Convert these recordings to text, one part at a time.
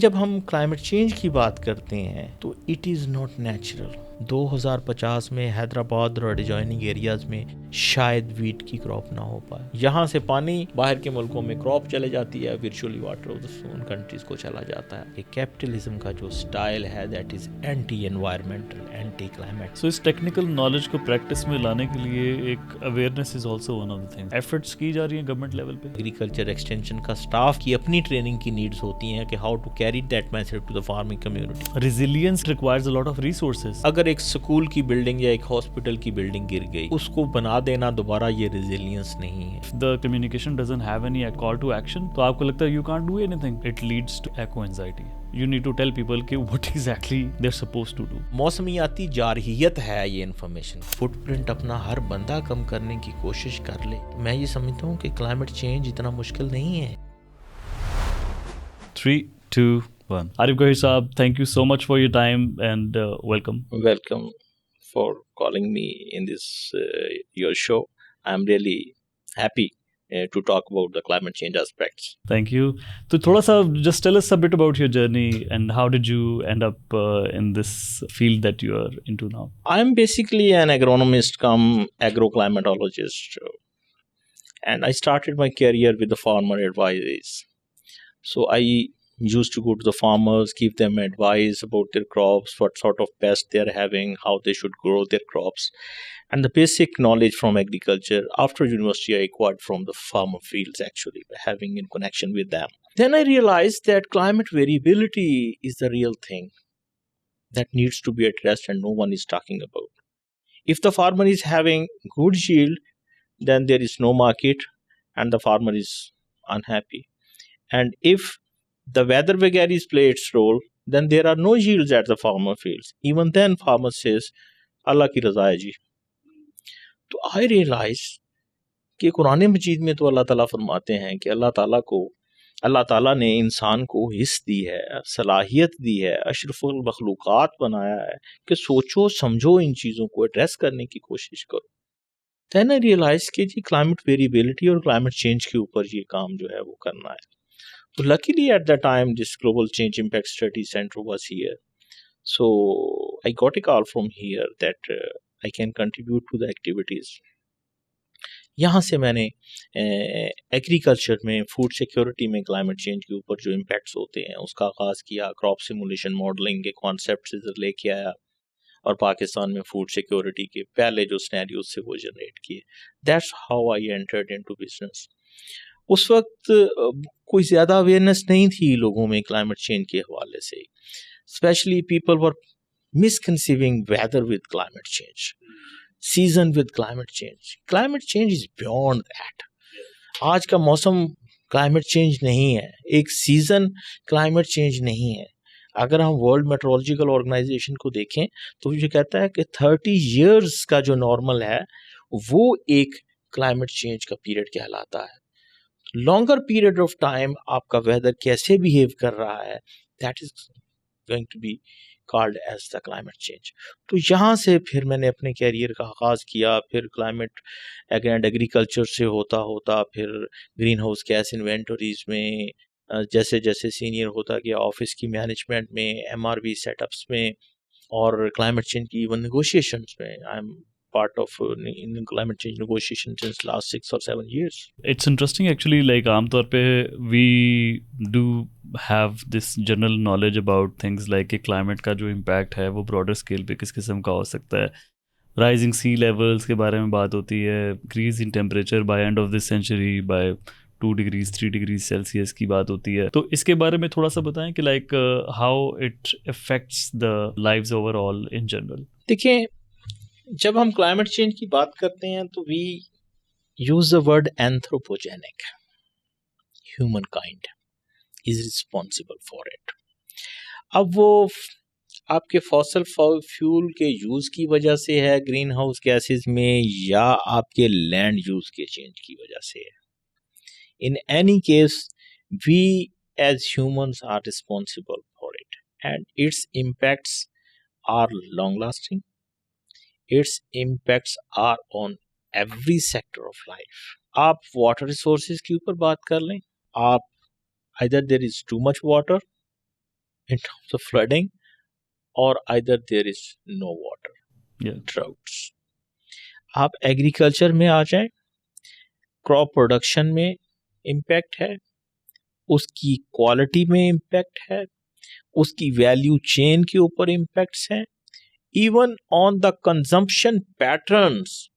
जब हम climate change की बात करते हैं तो इट इज़ नॉट नेचुरल। 2050 में हैदराबाद और एडजॉइनिंग एरियाज में शायद वीट की क्रॉप ना हो पाए। यहाँ से पानी बाहर के मुल्कों में क्रॉप चले जाती है, वर्चुअली वाटर उन कंट्रीज को चला जाता है। ये कैपिटलिज्म का जो स्टाइल है that is anti environmental, anti climate. So इस टेक्निकल नॉलेज को प्रैक्टिस में लाने के लिए एक awareness is also one of the things. Efforts की जा रही है गवर्नमेंट लेवल पे। एग्रीकल्चर एक्सटेंशन का स्टाफ की अपनी ट्रेनिंग की नीड्स होती हैं कि how to carry that message to the farming community. Resilience requires a lot of resources. अगर एक स्कूल की बिल्डिंग या एक हॉस्पिटल की बिल्डिंग गिर गई, उसको बना देना दोबारा, ये रेजिलियंस नहीं है। The communication doesn't have any call to action, तो आपको लगता है you can't do anything, it leads to eco anxiety. You need to tell people कि what exactly they're supposed to do. मौसमियाती जारहियत है ये इन्फॉर्मेशन। फुटप्रिंट अपना हर बंदा कम करने की कोशिश कर ले। मैं ये समझता हूँ कि क्लाइमेट चेंज इतना मुश्किल नहीं है। 3, 2, 1. Arif Gahir Saab, thank you so much for your time and welcome. Welcome for calling me in this your show. I'm really happy to talk about the climate change aspects. Thank you. So thoda sa just tell us a bit about your journey and how did you end up in this field that you are into now? I'm basically an agronomist cum agroclimatologist, and I started my career with the farmer advice. So I used to go to the farmers, give them advice about their crops, what sort of pests they are having, how they should grow their crops, and the basic knowledge from agriculture. After university, I acquired from the farmer fields, actually, by having in connection with them. Then I realized that climate variability is the real thing that needs to be addressed and no one is talking about. If the farmer is having good yield, then there is no market and the farmer is unhappy. And if the weather vagaries play its role, then there are no yields at the farmer fields. Even then, farmer says, Allah ki raza hai ji. तो I realized कि कुरान मजीद में तो अल्लाह ताला फरमाते हैं कि अल्लाह ताला ने इंसान को हिस्स दी है, सलाहियत दी है, अशरफुल मखलूक़ात बनाया है कि सोचो समझो, इन चीज़ों को एड्रेस करने की कोशिश करो। Then I realized कि जी क्लाइमेट वेरिएबिलिटी और क्लाइमेट चेंज के ऊपर ये काम जो है वो करना है। So luckily at that time this Global Change Impact Study Center was here. So I got a call from here that I can contribute to the activities. यहाँ से मैंने एग्रीकल्चर में, फूड सिक्योरिटी में क्लाइमेट चेंज के ऊपर जो impacts होते हैं उसका आगाज़ किया। क्रॉप सिमुलेशन मॉडलिंग के कॉन्सेप्ट से लेके आया और पाकिस्तान में फूड सिक्योरिटी के पहले जो सिनेरियोज से वो जनरेट किए। That's how I entered into business. उस वक्त कोई ज़्यादा अवेयरनेस नहीं थी लोगों में क्लाइमेट चेंज के हवाले से। Specially people were misconceiving weather with climate change, season with climate change. Climate change is beyond that. आज का मौसम क्लाइमेट चेंज नहीं है, एक सीज़न क्लाइमेट चेंज नहीं है। अगर हम वर्ल्ड मेट्रोलॉजिकल ऑर्गेनाइजेशन को देखें तो ये कहता है कि 30 इयर्स का जो नॉर्मल है वो एक क्लाइमेट चेंज का पीरियड कहलाता है। लॉन्गर पीरियड ऑफ टाइम आपका वेदर कैसे बिहेव कर रहा है, that is going to be called as the climate change. तो यहाँ से फिर मैंने अपने कैरियर का आगाज़ किया। फिर क्लाइमेट एंड एग्रीकल्चर से होता होता फिर ग्रीन हाउस गैस इन्वेंटरीज में, जैसे जैसे सीनियर होता गया ऑफिस की मैनेजमेंट में, MRV सेटअप्स में और क्लाइमेट चेंज की इवन नेगोशिएशंस में। I am part of in climate change negotiation since last 6 or 7 years. It's interesting actually, like आमतौर पे we do have this general knowledge about things like कि climate का जो impact है वो broader scale पे किस किस्म का हो सकता है। Rising sea levels के बारे में बात होती है, increase in temperature by end of this century by 2 degrees 3 degrees Celsius की बात होती है। तो इसके बारे में थोड़ा सा बताएं कि like how it affects the lives overall in general. देखिए, जब हम क्लाइमेट चेंज की बात करते हैं तो we use the word anthropogenic. Human kind is responsible for it. अब वो आपके फॉसल फ्यूल के यूज की वजह से है ग्रीन हाउस गैसेस में, या आपके लैंड यूज के चेंज की वजह से है। In any case we as humans are responsible for it and its impacts are long lasting. Its impacts are on every sector of life. आप वाटर रिसोर्सेज के ऊपर बात कर लें, आप either there is too much water in terms of flooding, or either there is no water, Yeah. droughts. आप agriculture में आ जाएं, क्रॉप प्रोडक्शन में इम्पैक्ट है, उसकी क्वालिटी में इम्पैक्ट है, उसकी वैल्यू चेन के ऊपर इम्पैक्ट्स हैं, even on the consumption patterns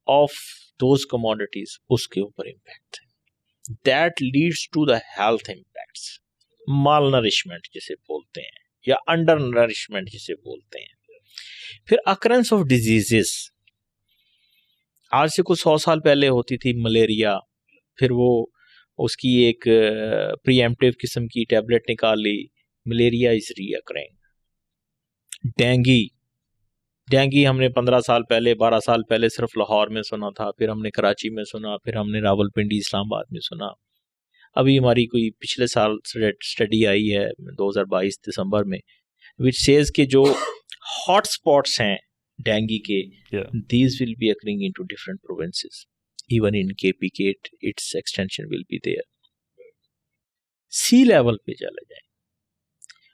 of those commodities, उसके ऊपर इम्पैक्ट है. That leads to the health impacts, malnourishment जिसे बोलते हैं या अंडर नरिशमेंट जिसे बोलते हैं. फिर अकरेंस ऑफ डिजीजेस, आज से कुछ 100 साल पहले होती थी मलेरिया, फिर वो उसकी एक प्रीएम्प्टिव किस्म की टैबलेट निकाल ली, मलेरिया इज रीअकरिंग. डेंगी हमने 15 साल पहले 12 साल पहले सिर्फ लाहौर में सुना था, फिर हमने कराची में सुना, फिर हमने रावलपिंडी इस्लामाबाद में सुना. अभी हमारी कोई पिछले साल स्टडी आई है 2022 दिसंबर में, विच सेज कि जो हॉट स्पॉट्स हैं डेंगी के, these will be occurring into different provinces. Even in KPK, its extension will be there. Sea level पे चले जाएं,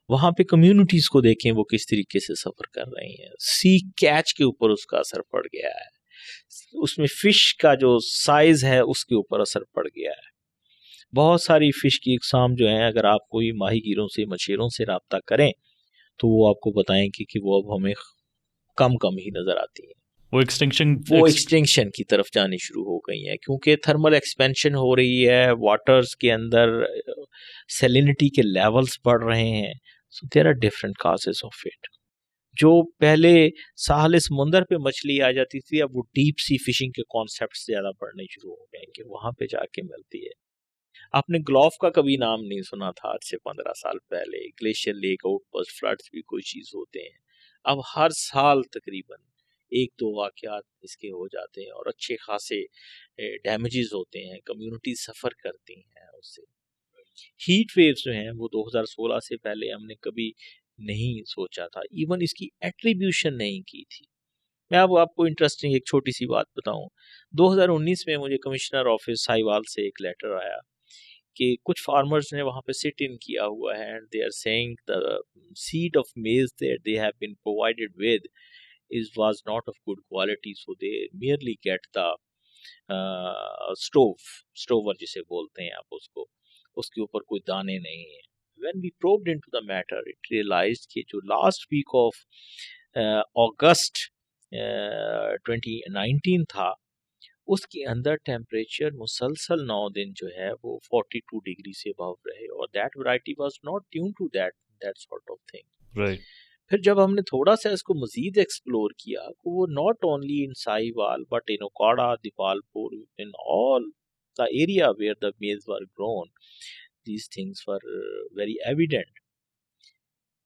वहां पे कम्युनिटीज को देखें वो किस तरीके से सफर कर रही हैं. सी कैच के ऊपर उसका असर पड़ गया है, उसमें फिश का जो साइज है उसके ऊपर असर पड़ गया है. बहुत सारी फिश की इकसाम जो है, अगर आप कोई माहीगीरों से मछेरों से रब्ता करें तो वो आपको बताएंगे कि वो अब हमें कम ही नजर आती हैं. वो एक्सटिंक्शन की तरफ जानी शुरू हो गई हैं, क्योंकि थर्मल एक्सपेंशन हो रही है, वाटर्स के अंदर सैलिनिटी के लेवल्स बढ़ रहे हैं. So there are different causes of it. जो पहले साहल समुंदर पे मछली आ जाती थी, अब वो डीप सी फिशिंग के कॉन्सेप्ट ज़्यादा पढ़ने शुरू हो गए कि वहाँ पे जाके मिलती है. आपने ग्लोफ का कभी नाम नहीं सुना था आज से 15 साल पहले. ग्लेशियर लेक आउटबर्स्ट फ्लड्स भी कोई चीज़ होते हैं. अब हर साल तकरीबन 1-2 वाक़यात इसके हो जाते हैं और अच्छे खासे डैमेजेस होते हैं, कम्युनिटी सफ़र करती हैं उससे. हीट वेव्स जो हैं वो 2016 से पहले हमने कभी नहीं सोचा था, इवन इसकी एट्रीब्यूशन नहीं की थी. मैं अब आपको इंटरेस्टिंग एक छोटी सी बात बताऊं. 2019 में मुझे कमिश्नर ऑफिस साहिवाल से एक लेटर आया कि कुछ फार्मर्स ने वहाँ पे सिट इन किया हुआ है, and they are saying the seed of maize that they have been provided with is was not of good quality, so they merely get the stover जिसे बोलते हैं आप उसको, उसके ऊपर कोई दाने नहीं है. When we probed into the matter, it realized कि जो last week of August 2019 था, उसके अंदर टेम्परेचर मुसलसल 9 दिन जो है वो 42 डिग्री से अबव रहे, और that variety was not tune to that sort of thing. Right. फिर जब हमने थोड़ा सा इसको मजीद एक्सप्लोर किया, तो वो not only in Sahiwal but in Okara, Depalpur, in all the area where the maize were grown, these things were very evident.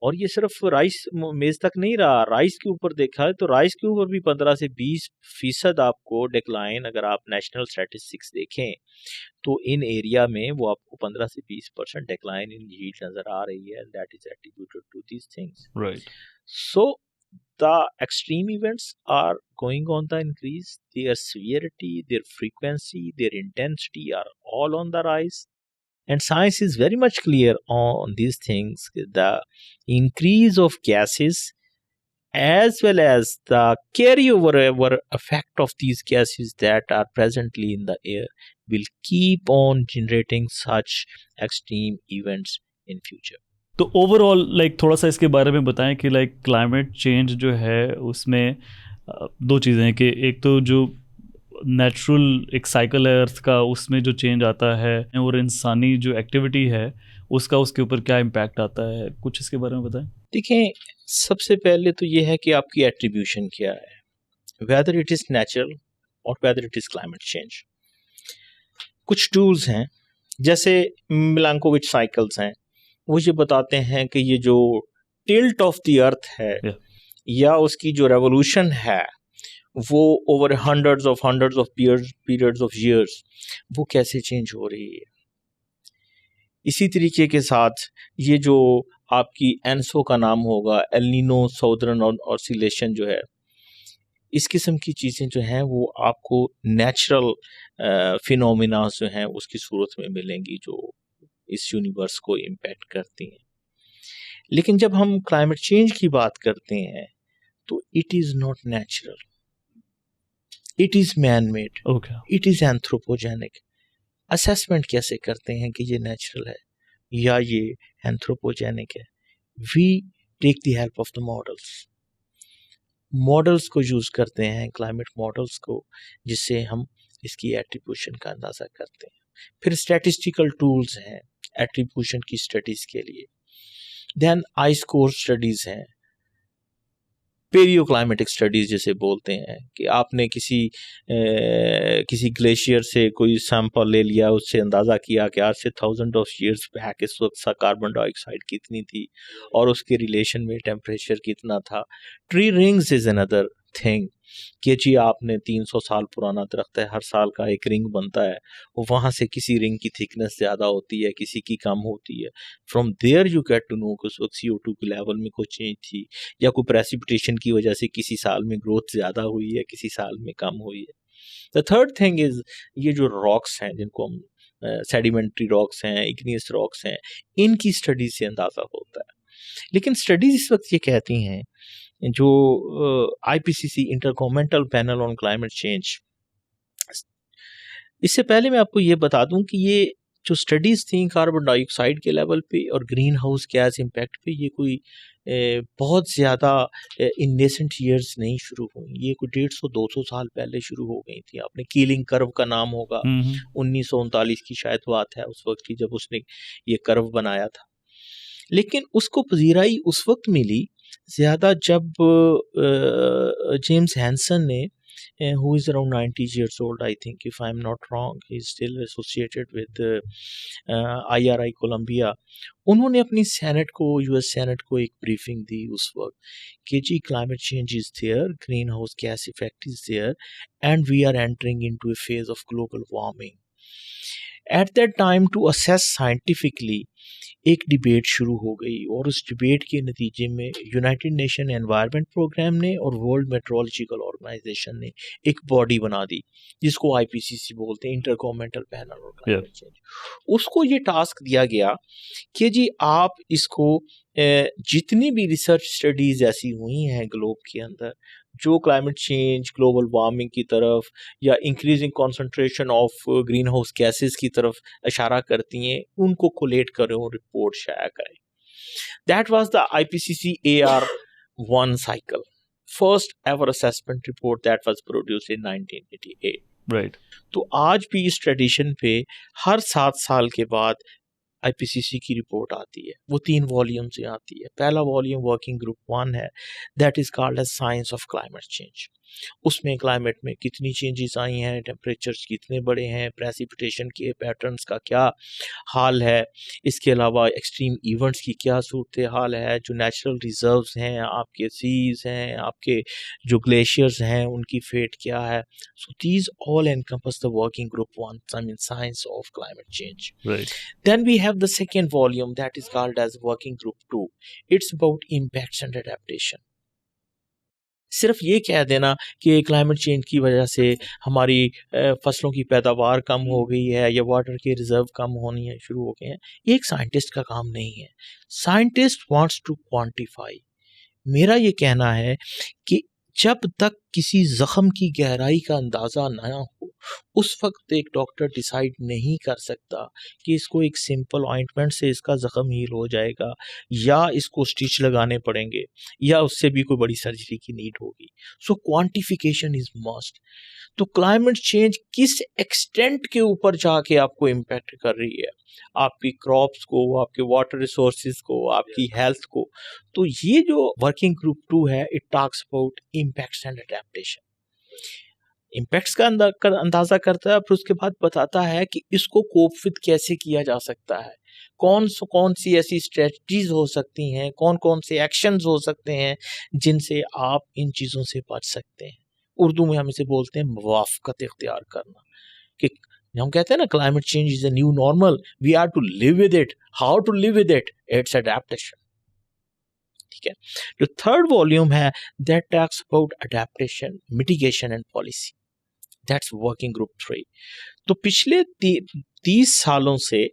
और ये सिर्फ राइस मेज तक नहीं रहा, राइस के ऊपर देखा है तो राइस के ऊपर भी 15 से 20% आपको डिक्लाइन, अगर आप नेशनल स्टैटिस्टिक्स देखें तो इन एरिया में वो आपको 15 से 20% डिक्लाइन इन यील्ड नजर आ रही है. That is attributed to these things. Right. So the extreme events are going on the increase. Their severity, their frequency, their intensity are all on the rise. And science is very much clear on these things. The increase of gases as well as the carryover effect of these gases that are presently in the air will keep on generating such extreme events in future. तो overall थोड़ा सा इसके बारे में बताएं कि climate change जो है उसमें दो चीज़ें हैं कि एक तो जो नेचुरल एक साइकिल है अर्थ का, उसमें जो चेंज आता है, और इंसानी जो एक्टिविटी है उसका उसके ऊपर क्या इम्पैक्ट आता है, कुछ इसके बारे में बताएं. देखें, सबसे पहले तो ये है कि आपकी एट्रीब्यूशन क्या है, वेदर इट इज़ नेचुरल और whether it is climate change. कुछ टूल्स हैं जैसे मिलांकोविच साइकिल्स हैं, वो ये बताते हैं कि ये जो टिल्ट ऑफ द अर्थ है या उसकी जो रेवोल्यूशन है वो over hundreds of periods of years वो कैसे चेंज हो रही है. इसी तरीके के साथ ये जो आपकी एनसो का नाम होगा, एल नीनो साउदर्न ऑसिलेशन जो है, इस किस्म की चीज़ें जो हैं वो आपको नेचुरल फिनोमिना जो हैं उसकी सूरत में मिलेंगी जो इस यूनिवर्स को इम्पैक्ट करती हैं. लेकिन जब हम क्लाइमेट चेंज की बात करते हैं तो it is not natural, it is man made, okay, it is anthropogenic. Assessment कैसे करते हैं कि ये नेचुरल है या ये एंथ्रोपोजेनिक है? We take the help of the models को यूज़ करते हैं, क्लाइमेट मॉडल्स को, जिससे हम इसकी एट्रीब्यूशन का अंदाज़ा करते हैं। फिर स्टैटिस्टिकल टूल्स हैं एट्रीब्यूशन की स्टडीज़ के लिए। देन आई स्कोर स्टडीज़ हैं, पेरियो क्लाइमेटिक स्टडीज़ जिसे बोलते हैं कि आपने किसी ग्लेशियर से कोई सैंपल ले लिया, उससे अंदाज़ा किया कि आज से थाउजेंड ऑफ ईयर्स बैक इस वक्त सा कार्बन डाइऑक्साइड कितनी थी और उसके रिलेशन में टेम्परेचर कितना था। Tree rings is another thing कि जी आपने 300 साल पुराना दरख्त है, हर साल का एक रिंग बनता है, वहाँ से किसी रिंग की थिकनेस ज़्यादा होती है, किसी की कम होती है। From there you get to know कि उस वक्त CO2 के लेवल में कोई चेंज थी या कोई प्रेसिपिटेशन की वजह से किसी साल में ग्रोथ ज़्यादा हुई है, किसी साल में कम हुई है। द थर्ड थिंग इज़ ये जो रॉक्स हैं जिनको हम सेडिमेंट्री रॉक्स हैं, इग्नियस रॉक्स हैं, इनकी स्टडी से अंदाज़ा होता है। लेकिन स्टडीज़ इस वक्त ये कहती हैं, जो IPCC intergovernmental panel on climate change, इससे पहले मैं आपको ये बता दूं कि ये जो स्टडीज़ थी कार्बन डाइऑक्साइड के लेवल पे और ग्रीन हाउस गैस इम्पैक्ट पे, ये कोई बहुत ज़्यादा इन नेसेंट ईयर्स नहीं शुरू हुई, ये कोई 150-200 साल पहले शुरू हो गई थी। आपने कीलिंग कर्व का नाम होगा, 1939 की शायद बात है उस वक्त की जब उसने ये कर्व बनाया था। लेकिन उसको पजीराई उस वक्त मिली ज़्यादा जब जेम्स हैंसन ने, who is around 90 years old, I think, if I'm not wrong, he is still associated with IRI Columbia, उन्होंने अपनी सेनेट को, US सेनेट को एक ब्रीफिंग दी उस वक्त कि जी climate change is there, green house gas effect is there and we are entering into a phase of global warming. At that time to assess scientifically एक डिबेट शुरू हो गई और उस डिबेट के नतीजे में यूनाइटेड नेशन एनवायरनमेंट प्रोग्राम ने और वर्ल्ड मेट्रोलॉजिकल ऑर्गेनाइजेशन ने एक बॉडी बना दी जिसको IPCC बोलते हैं, intergovernmental panel on climate change. उसको ये टास्क दिया गया कि जी आप इसको जितनी भी रिसर्च स्टडीज़ ऐसी हुई हैं ग्लोब के अंदर जो क्लाइमेट चेंज, ग्लोबल वार्मिंग की तरफ या increasing concentration of green house gases की तरफ इशारा करती हैं, उनको कोलेट करें और रिपोर्ट शाया करें। That was the IPCC AR1 cycle, first ever assessment report that was produced in 1988. Right. तो आज भी इस ट्रेडिशन पे हर 7 साल के बाद IPCC की रिपोर्ट आती है, वो 3 वॉल्यूम से आती है। पहला वॉल्यूम वर्किंग ग्रुप 1 है, that is called as science of climate change. उसमें क्लाइमेट में कितनी चेंजेस आई हैं, टेम्परेचर्स कितने बड़े हैं, प्रेसिपिटेशन के पैटर्न्स का क्या हाल है, इसके अलावा एक्सट्रीम इवेंट्स की क्या सूरत हाल है, जो नेचुरल रिजर्व्स हैं, आपके सीज हैं, आपके जो ग्लेशियर्स हैं, उनकी फेट क्या है। So these all encompass the working group 1, I mean science of climate change. Right. Then we have the second volume that is called as Working Group 2. It's about impacts and adaptation. सिर्फ ये कह देना कि climate change की वजह से हमारी फसलों की पैदावार कम हो गई है या वाटर के रिजर्व कम होनी है शुरू हो गए हैं, ये एक साइंटिस्ट का काम नहीं है। Scientist wants to quantify. मेरा ये कहना है कि जब तक किसी ज़ख्म की गहराई का अंदाज़ा ना हो, उस वक्त एक डॉक्टर डिसाइड नहीं कर सकता कि इसको एक सिंपल ऑइंटमेंट से इसका ज़ख्म हील हो जाएगा या इसको स्टिच लगाने पड़ेंगे या उससे भी कोई बड़ी सर्जरी की नीड होगी। सो क्वांटिफिकेशन इज़ मस्ट। तो क्लाइमेट चेंज किस एक्सटेंट के ऊपर जाके आपको इम्पैक्ट कर रही है, आपकी क्रॉप्स को, आपके वाटर रिसोर्सेज को, आपकी हेल्थ को। तो ये जो वर्किंग ग्रुप 2 है, it talks about impacts and adaptation. Impacts का अंदाज़ा करता है, फिर उसके बाद बताता है कि इसको कोप विद कैसे किया जा सकता है, कौन सी ऐसी स्ट्रेटजीज हो सकती हैं, कौन कौन से एक्शंस हो सकते हैं जिनसे आप इन चीज़ों से बच सकते हैं। उर्दू में हम इसे बोलते हैं मुवाफ़क़त इख्तियार करना, कि हम कहते हैं ना climate change is a new normal, we are to live with it. How to live with it? It's adaptation. ठीक है। जो थर्ड वॉल्यूम है, that talks about adaptation, mitigation and policy, that's working group 3। तो पिछले 30 सालों से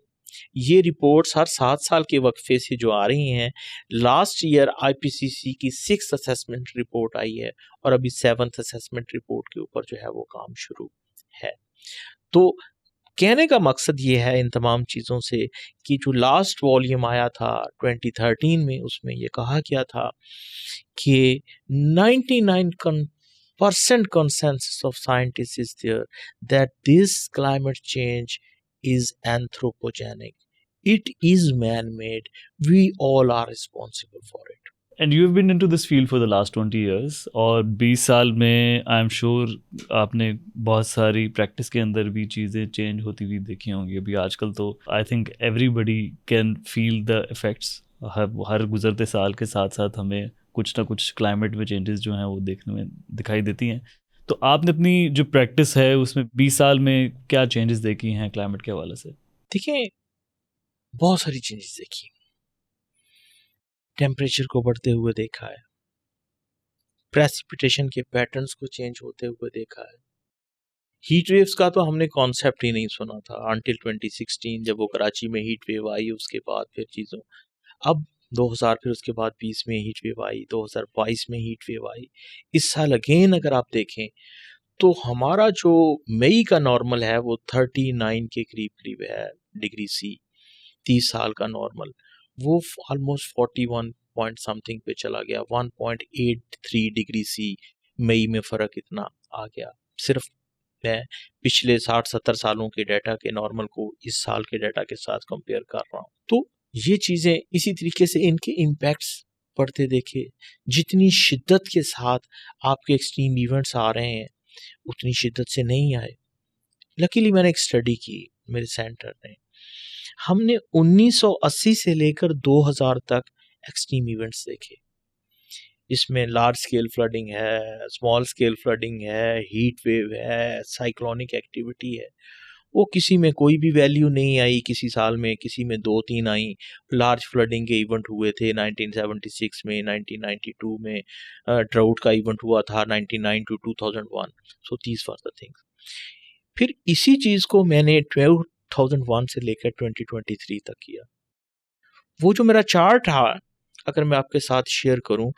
ये reports हर 7 साल के वक्फे से जो आ रही हैं, लास्ट ईयर आईपीसीसी की 6th असेसमेंट रिपोर्ट आई है और अभी 7th असेसमेंट रिपोर्ट के ऊपर जो है वो काम शुरू है। तो कहने का मकसद ये है इन तमाम चीज़ों से कि जो लास्ट वॉल्यूम आया था 2013 में, उसमें ये कहा गया था कि 99% consensus of scientists is there that this climate change is anthropogenic. It is man-made. We all are responsible for it. And you've been into this field for the last 20 years और 20 साल में आई एम श्योर आपने बहुत सारी practice के अंदर भी चीज़ें चेंज होती हुई देखी होंगी। अभी आजकल तो I think everybody can feel the effects. हर गुजरते साल के साथ साथ हमें कुछ ना कुछ क्लाइमेट में चेंजेस जो हैं वो देखने में दिखाई देती हैं। तो आपने अपनी जो प्रैक्टिस है उसमें 20 साल में क्या चेंजेस देखी हैं क्लाइमेट के हवाले से? देखिए, बहुत सारी चेंजेस देखी। टेम्परेचर को बढ़ते हुए देखा है, प्रेसिपिटेशन के पैटर्न्स को चेंज होते हुए देखा है। हीट वेव्स का तो हमने कॉन्सेप्ट ही नहीं सुना था अंटिल 2016, जब वो कराची में हीट वेव आई। उसके बाद फिर चीज़ों, अब 2000, फिर उसके बाद 20 में हीट वेव आई, 2022 में हीट वेव आई। इस साल अगेन अगर आप देखें तो हमारा जो मई का नॉर्मल है वो 39 के करीब करीब है डिग्री सी। 30 साल का नॉर्मल वो ऑलमोस्ट 41 पॉइंट समथिंग पे चला गया। 1.83 डिग्री सी मई में फ़र्क इतना आ गया। सिर्फ मैं पिछले 60-70 सालों के डाटा के नॉर्मल को इस साल के डाटा के साथ कंपेयर कर रहा हूँ। तो ये चीज़ें इसी तरीके से इनके इम्पैक्ट्स पड़ते देखे। जितनी शिद्दत के साथ आपके एक्सट्रीम इवेंट्स आ रहे हैं उतनी शिद्दत से नहीं आए। लकीली मैंने एक स्टडी की मेरे सेंटर ने, हमने 1980 से लेकर 2000 तक एक्सट्रीम इवेंट्स देखे। इसमें लार्ज स्केल फ्लडिंग है, स्मॉल स्केल फ्लडिंग है, हीट वेव है, साइक्लोनिक एक्टिविटी है। वो किसी में कोई भी वैल्यू नहीं आई किसी साल में, किसी में 2-3 आई। लार्ज फ्लडिंग के इवेंट हुए थे 1976 में, 1992 में ड्राउट का इवेंट हुआ था 1999 to 2001। So these were the things. फिर इसी चीज़ को मैंने 2001 से लेकर 2023 तक किया। वो जो मेरा चार्ट था अगर मैं आपके साथ शेयर करूं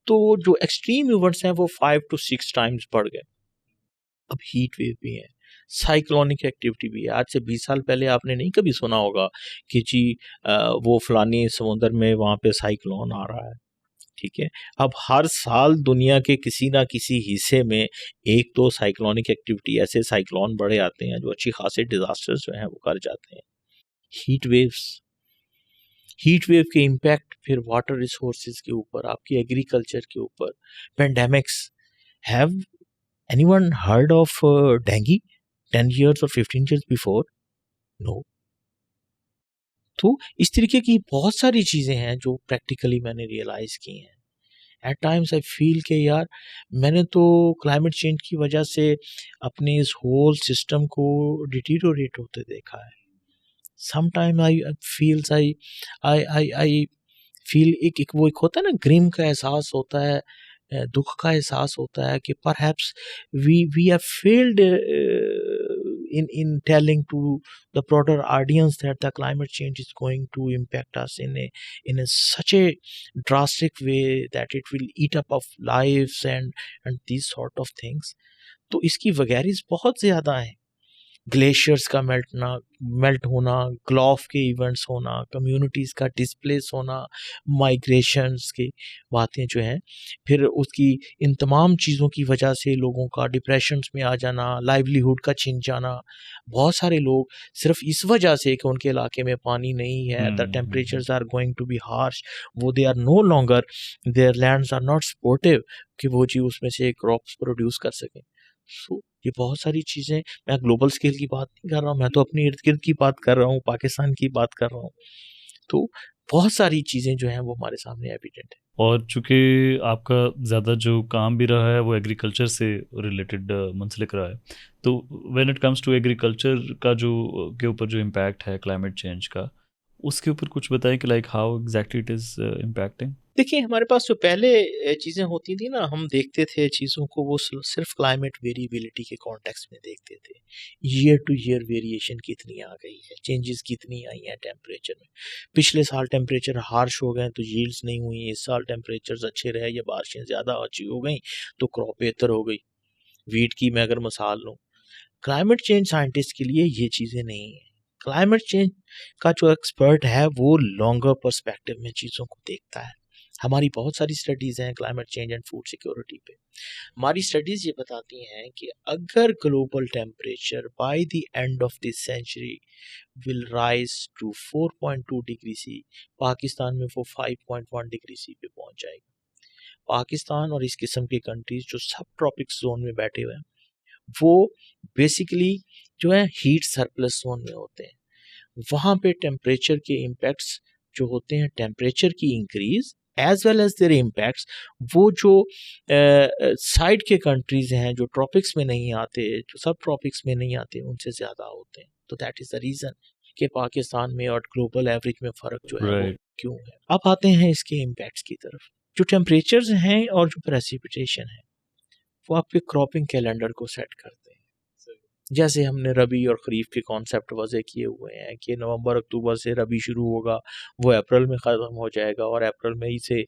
तो जो एक्सट्रीम इवेंट्स हैं वो 5 to 6 टाइम्स बढ़ गए। अब हीट वेव भी है, साइक्लोनिक एक्टिविटी भी है। आज से 20 साल पहले आपने नहीं कभी सुना होगा कि जी वो फलानी समुद्र में वहाँ पे साइक्लोन आ रहा है। ठीक है, अब हर साल दुनिया के किसी ना किसी हिस्से में एक तो साइक्लोनिक एक्टिविटी, ऐसे साइक्लोन बड़े आते हैं जो अच्छी खासे डिजास्टर्स जो हैं वो कर जाते हैं। हीट वेव के इम्पैक्ट फिर वाटर रिसोर्सेज के ऊपर, आपकी एग्रीकल्चर के ऊपर, pandemics. Have anyone heard of dengue 10 years or 15 years before? No. तो इस तरीके की बहुत सारी चीज़ें हैं जो प्रैक्टिकली मैंने रियलाइज़ की हैं। एट टाइम्स आई फील कि यार मैंने तो क्लाइमेट चेंज की वजह से अपने इस होल सिस्टम को डिटीरियोरेट होते देखा है। सम टाइम आई फील एक वो एक होता है ना, ग्रिम का एहसास होता है, दुख का एहसास होता है कि perhaps we have failed in telling to the broader audience that the climate change is going to impact us in a such a drastic way that it will eat up of lives and these sort of things। तो इसकी वगैरिस बहुत ज़्यादा हैं। Glaciers का melt होना, ग्लोफ के events होना, communities का डिस्प्लेस होना, माइग्रेशंस की बातें जो हैं, फिर उसकी इन तमाम चीज़ों की वजह से लोगों का डिप्रेशंस में आ जाना, लाइवलीहुड का छिन जाना। बहुत सारे लोग सिर्फ इस वजह से कि उनके इलाके में पानी नहीं है, the temperatures are going to be harsh, वो they are no longer, their lands are not supportive कि वो जी उसमें से क्रॉप्स प्रोड्यूस कर सकें। सो ये बहुत सारी चीज़ें, मैं ग्लोबल स्केल की बात नहीं कर रहा हूँ, मैं तो अपने इर्द गिर्द की बात कर रहा हूँ, पाकिस्तान की बात कर रहा हूँ। तो बहुत सारी चीज़ें जो हैं वो हमारे सामने एविडेंट है। और चूँकि आपका ज़्यादा जो काम भी रहा है वो एग्रीकल्चर से रिलेटेड मुंसलिक रहा है, तो when it comes to agriculture का जो के ऊपर जो इम्पैक्ट है क्लाइमेट चेंज का, उसके ऊपर कुछ बताएं कि like how exactly it is impacting. देखिए, हमारे पास जो पहले चीज़ें होती थी ना, हम देखते थे चीज़ों को वो सिर्फ क्लाइमेट वेरिएबिलिटी के कॉन्टेक्स्ट में देखते थे। ईयर टू ईयर वेरिएशन कितनी आ गई है, चेंजेस कितनी आई हैं टेम्परेचर में। पिछले साल टेम्परेचर हार्श हो गए तो यील्ड्स नहीं हुई, इस साल टेम्परेचर्स अच्छे रहे या बारिशें ज़्यादा अच्छी हो गई तो क्रॉप बेहतर हो गई। वीट की मैं अगर मिसाल लूँ, क्लाइमेट चेंज साइंटिस्ट के लिए ये चीज़ें नहीं हैं। क्लाइमेट चेंज का जो एक्सपर्ट है वो लॉन्गर पर्सपेक्टिव में चीज़ों को देखता है। हमारी बहुत सारी स्टडीज़ हैं climate change and food security पे। हमारी स्टडीज़ ये बताती हैं कि अगर global temperature by the end of this century will rise to 4.2 degree C, Pakistan में वो 5.1 डिग्री सी पे पहुंच जाएगा। पाकिस्तान और इस किस्म की कंट्रीज जो सब ट्रॉपिक्स जोन में बैठे हुए हैं, वो बेसिकली जो है हीट सरप्लस जोन में होते हैं। वहाँ पे टेम्परेचर के इम्पैक्ट्स जो होते हैं, टेम्परेचर की increase as well as their impacts, वो जो साइड के कंट्रीज हैं जो ट्रॉपिक्स में नहीं आते, जो सब ट्रॉपिक्स में नहीं आते, उनसे ज़्यादा होते हैं। तो दैट इज़ द रीज़न कि पाकिस्तान में और ग्लोबल एवरेज में फ़र्क जो है वो क्यों है। अब आते हैं इसके इम्पैक्ट्स की तरफ। जो टेम्परेचर्स हैं और जो प्रेसिपिटेशन है वो आपके क्रॉपिंग कैलेंडर को सेट करते हैं। जैसे हमने रबी और खरीफ के कॉन्सेप्ट वज़े किए हुए हैं कि नवंबर अक्टूबर से रबी शुरू होगा, वो अप्रैल में ख़त्म हो जाएगा, और अप्रैल मई से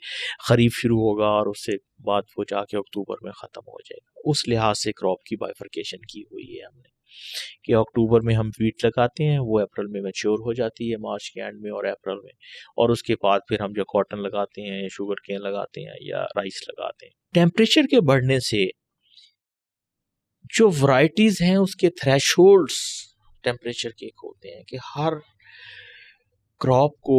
खरीफ शुरू होगा और उससे बाद वो जाके अक्टूबर में ख़त्म हो जाएगा। उस लिहाज से क्रॉप की बाइफरकेशन की हुई है हमने कि अक्टूबर में हम वीट लगाते हैं, वो अप्रैल में मैच्योर हो जाती है, मार्च के एंड में और अप्रैल में, और उसके बाद फिर हम जो कॉटन लगाते हैं, शुगर केन लगाते हैं या राइस लगाते हैं। टेम्परेचर के बढ़ने से जो वैरायटीज़ हैं उसके थ्रेशोल्ड्स टेम्परेचर के एक होते हैं कि हर क्रॉप को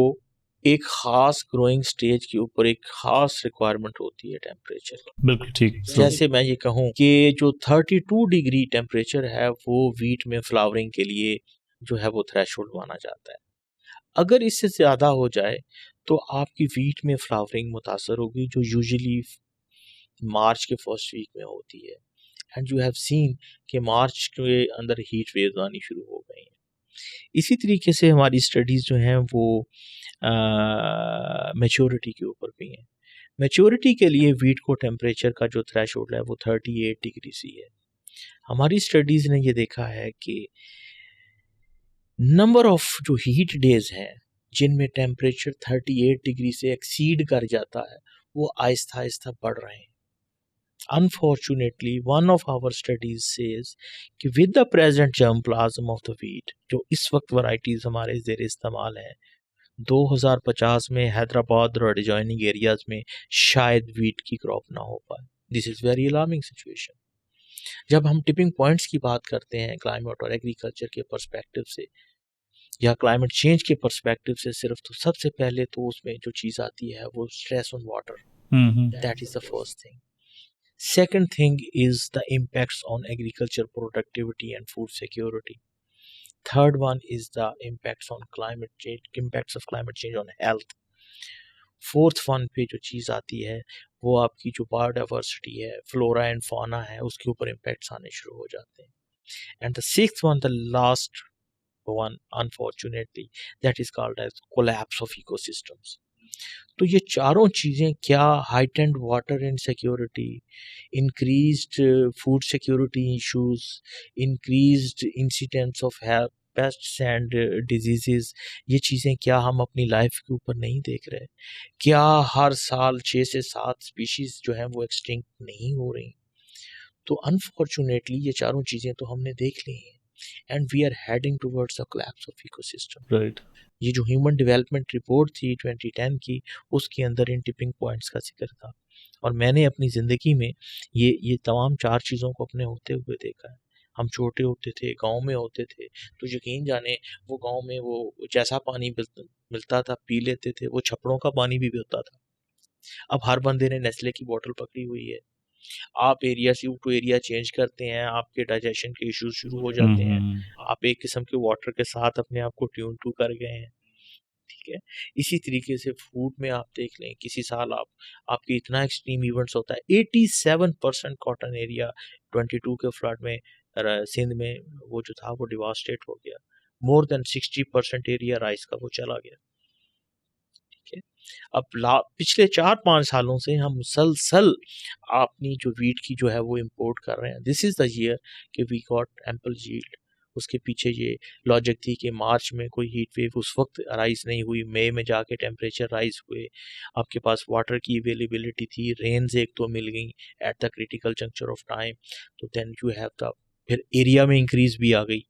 एक ख़ास ग्रोइंग स्टेज के ऊपर एक ख़ास रिक्वायरमेंट होती है टेम्परेचर। बिल्कुल ठीक। जैसे मैं ये कहूँ कि जो 32 डिग्री टेम्परेचर है वो वीट में फ्लावरिंग के लिए जो है वो थ्रेशोल्ड माना जाता है। अगर इससे ज़्यादा हो जाए तो आपकी वीट में फ्लावरिंग मुतासर होगी, जो यूजुअली मार्च के फर्स्ट वीक में होती है। एंड यू हैव सीन कि मार्च के अंदर हीट वेव्स आनी शुरू हो गई हैं। इसी तरीके से हमारी स्टडीज़ जो हैं वो मैच्योरिटी के ऊपर भी हैं। मैच्योरिटी के लिए वीट को टेम्परेचर का जो थ्रेशोल्ड है वो 38 डिग्री सी है। हमारी स्टडीज़ ने ये देखा है कि नंबर ऑफ जो हीट डेज हैं जिनमें टेम्परेचर 38 डिग्री से एक्सीड कर जाता है वो आहिस्ता आहिस्ता बढ़ रहे हैं। Unfortunately, one of our studies says कि with the present germplasm of the wheat, जो इस वक्त वैरायटीज़ हमारे ज़ेर इस्तेमाल हैं, 2050 में हैदराबाद और एडजॉइनिंग एरियाज़ में शायद वीट की क्रॉप ना हो पाए। This is very alarming situation. जब हम टिपिंग पॉइंट्स की बात करते हैं क्लाइमेट और एग्रीकल्चर के पर्सपेक्टिव से या क्लाइमेट चेंज के पर्सपेक्टिव से सिर्फ, तो सबसे पहले तो उसमें जो चीज़ आती है वो stress on water, that is the first thing. Second thing is the impacts on agriculture productivity and food security. Third one is the impacts on climate change, impacts of climate change on health. Fourth one पे जो चीज़ आती है वो आपकी जो biodiversity है, flora and fauna है, उसके ऊपर इम्पैक्ट्स आने शुरू हो जाते हैं। And the sixth one, the last one, unfortunately, that is called as collapse of ecosystems. तो ये चारों चीज़ें क्या, heightened water insecurity, increased food security issues, increased incidence of pests and diseases, ये चीज़ें क्या हम अपनी लाइफ के ऊपर नहीं देख रहे? क्या हर साल 6 से 7 स्पीशीज़ जो हैं वो एक्सटिंक्ट नहीं हो रही? तो अनफॉर्चुनेटली ये चारों चीज़ें तो हमने देख ली हैं and we are heading towards a collapse of ecosystem. Right. ये जो ह्यूमन डेवलपमेंट रिपोर्ट थी 2010 की, उसके अंदर इन टिपिंग पॉइंट्स का जिक्र था, और मैंने अपनी ज़िंदगी में ये तमाम 4 चीज़ों को अपने होते हुए देखा है। हम छोटे होते थे, गांव में होते थे, तो यकीन जाने वो गांव में वो जैसा पानी मिलता था पी लेते थे, वो छपड़ों का पानी भी होता था। अब हर बंदे ने नेस्ले की बोतल पकड़ी हुई है। आप एरिया से टू एरिया चेंज करते हैं, आपके डाइजेशन के इश्यूज शुरू हो जाते हैं, आप एक किस्म के वाटर के साथ अपने आप को ट्यून टू कर गए हैं। ठीक है, इसी तरीके से फूड में आप देख लें, किसी साल आपके इतना एक्सट्रीम इवेंट्स होता है, 87% कॉटन एरिया 22 के फ्लड में सिंध में वो जो था वो डिवास्टेट हो गया। मोर देन 60% एरिया राइस का वो चला गया। ठीक है, अब पिछले 4-5 सालों से हम मुसलसल अपनी जो वीट की जो है वो इंपोर्ट कर रहे हैं। दिस इज़ द ईयर कि वी गॉट एम्पल यील्ड। उसके पीछे ये लॉजिक थी कि मार्च में कोई हीट वेव उस वक्त राइज नहीं हुई, मई में जाके टेम्परेचर राइज हुए, आपके पास वाटर की अवेलेबिलिटी थी, रेन्स एक तो मिल गई at the critical juncture of time, तो देन यू हैव द, फिर एरिया में इंक्रीज भी आ गई